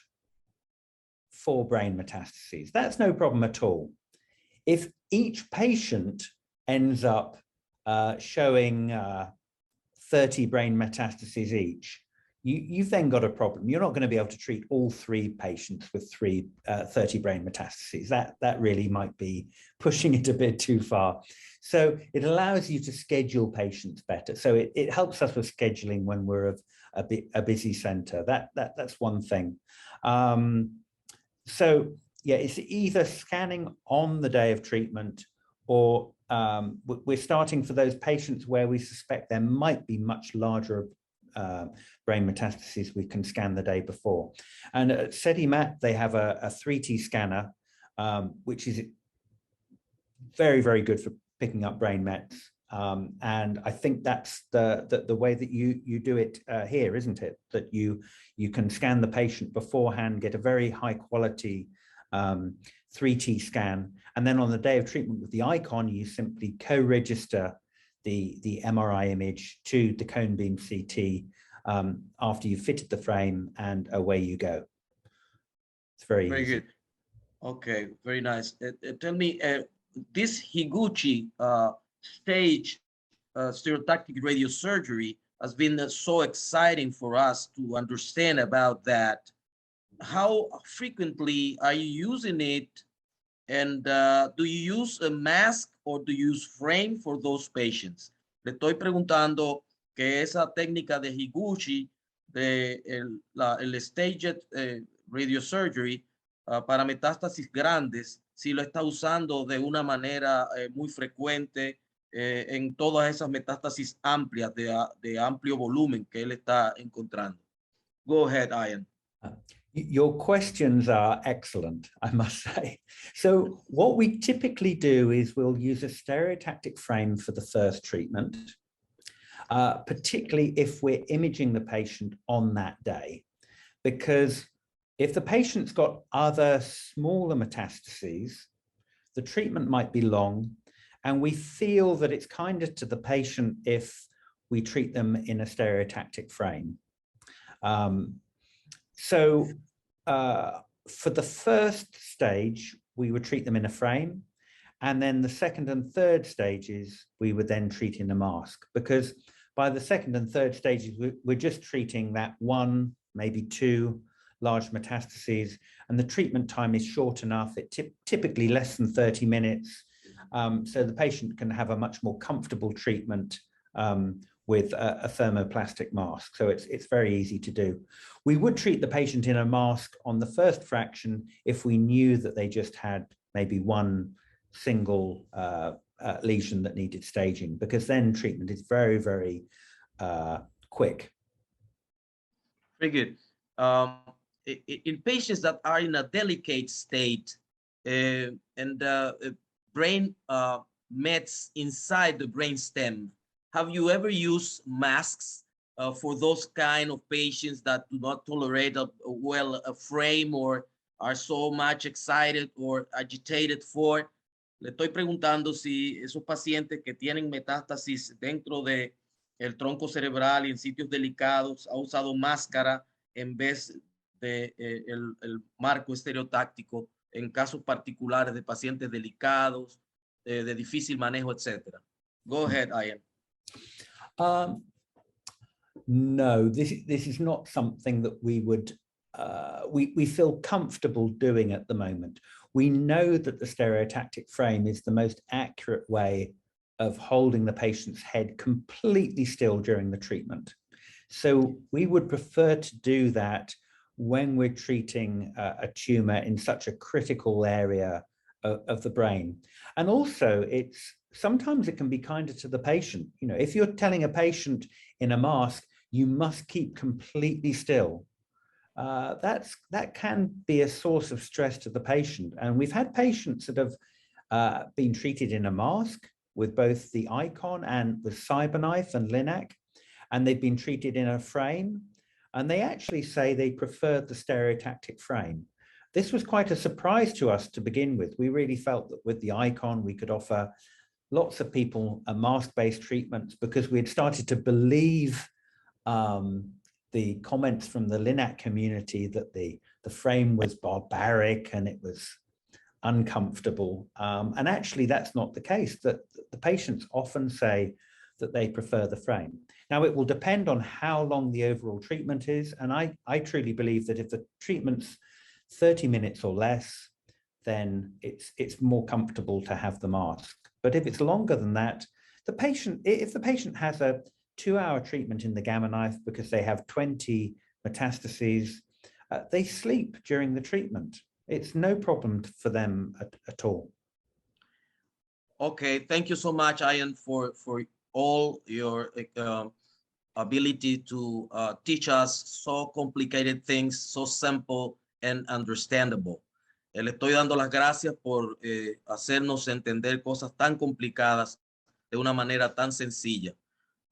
Speaker 2: 4 brain metastases, that's no problem at all. If each patient ends up showing 30 brain metastases each, you've then got a problem. You're not going to be able to treat all 3 patients with 30 brain metastases. That really might be pushing it a bit too far. So it allows you to schedule patients better. So it helps us with scheduling when we're a busy center. That's one thing. So yeah, it's either scanning on the day of treatment, or we're starting for those patients where we suspect there might be much larger brain metastases. We can scan the day before. And at SETIMAT, they have a 3T scanner, which is very, very good for picking up brain mets. And I think that's the way that you do it here, isn't it? That you can scan the patient beforehand, get a very high quality 3T scan, and then on the day of treatment with the icon, you simply co-register the MRI image to the cone beam CT after you've fitted the frame, and away you go. It's very easy.
Speaker 1: Good. Okay, very nice. Tell me, this Higuchi stage stereotactic radiosurgery has been so exciting for us to understand about that. How frequently are you using it? And do you use a mask or do you use frame for those patients? Le estoy preguntando que esa técnica de Higuchi, de el staged radiosurgery para metástasis grandes, si lo está usando de una manera muy frecuente en todas esas metástasis amplias de amplio volumen que él está encontrando. Go ahead, Ian.
Speaker 2: Your questions are excellent, I must say. So what we typically do is we'll use a stereotactic frame for the first treatment, particularly if we're imaging the patient on that day. because if the patient's got other smaller metastases, the treatment might be long, and we feel that it's kinder to the patient if we treat them in a stereotactic frame. For the first stage, we would treat them in a frame, and then the second and third stages, we would then treat in a mask, because by the second and third stages, we're just treating that one, maybe two large metastases, and the treatment time is short enough. It typically less than 30 minutes, so the patient can have a much more comfortable treatment with a thermoplastic mask. So it's very easy to do. We would treat the patient in a mask on the first fraction if we knew that they just had maybe one single lesion that needed staging, because then treatment is very, very quick.
Speaker 1: Very good. In patients that are in a delicate state and brain mets inside the brain stem, have you ever used masks for those kind of patients that do not tolerate a frame or are so much excited or agitated for? Le estoy preguntando si esos pacientes que tienen metástasis dentro de el tronco cerebral y en sitios delicados ha usado máscara en vez de el marco estereotáctico en casos particulares de pacientes delicados, de difícil manejo, etc. Go ahead, Ian.
Speaker 2: No, this is not something that we would we feel comfortable doing at the moment. We know that the stereotactic frame is the most accurate way of holding the patient's head completely still during the treatment. So we would prefer to do that when we're treating a tumor in such a critical area of the brain. And also sometimes it can be kinder to the patient. You know, if you're telling a patient in a mask, you must keep completely still, that can be a source of stress to the patient. And we've had patients that have been treated in a mask with both the Icon and with CyberKnife and Linac, and they've been treated in a frame, and they actually say they preferred the stereotactic frame. This was quite a surprise to us to begin with. We really felt that with the Icon, we could offer lots of people a mask-based treatment, because we had started to believe the comments from the Linac community that the frame was barbaric and it was uncomfortable. And actually, that's not the case. That the patients often say that they prefer the frame. Now, it will depend on how long the overall treatment is. And I truly believe that if the treatment's 30 minutes or less, then it's more comfortable to have the mask. But if it's longer than that, if the patient has a 2-hour treatment in the Gamma Knife because they have 20 metastases, they sleep during the treatment. It's no problem for them at all.
Speaker 1: Okay, thank you so much, Ian, for all your ability to teach us so complicated things, so simple and understandable. Le estoy dando las gracias por hacernos entender cosas tan complicadas de una manera tan sencilla.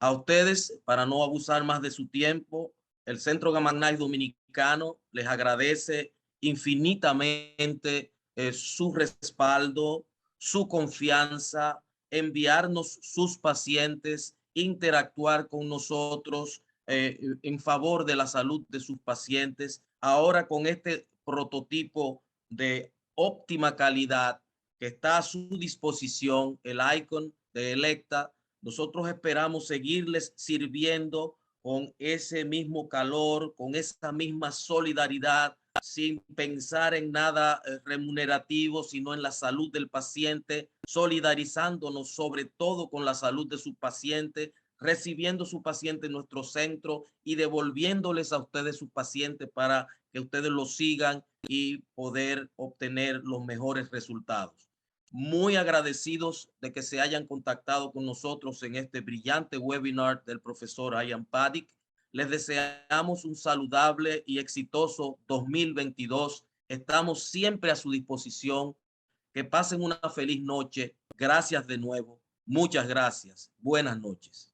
Speaker 1: A ustedes, para no abusar más de su tiempo, el Centro Gamma Knife Dominicano les agradece infinitamente su respaldo, su confianza, enviarnos sus pacientes, interactuar con nosotros en favor de la salud de sus pacientes. Ahora con este prototipo de óptima calidad que está a su disposición, el Icon de Electa, nosotros esperamos seguirles sirviendo con ese mismo calor, con esa misma solidaridad, sin pensar en nada remunerativo, sino en la salud del paciente, solidarizándonos sobre todo con la salud de su paciente, recibiendo su paciente en nuestro centro y devolviéndoles a ustedes sus pacientes para que ustedes los sigan y poder obtener los mejores resultados. Muy agradecidos de que se hayan contactado con nosotros en este brillante webinar del profesor Ian Paddick. Les deseamos un saludable y exitoso 2022. Estamos siempre a su disposición. Que pasen una feliz noche. Gracias de nuevo. Muchas gracias. Buenas noches.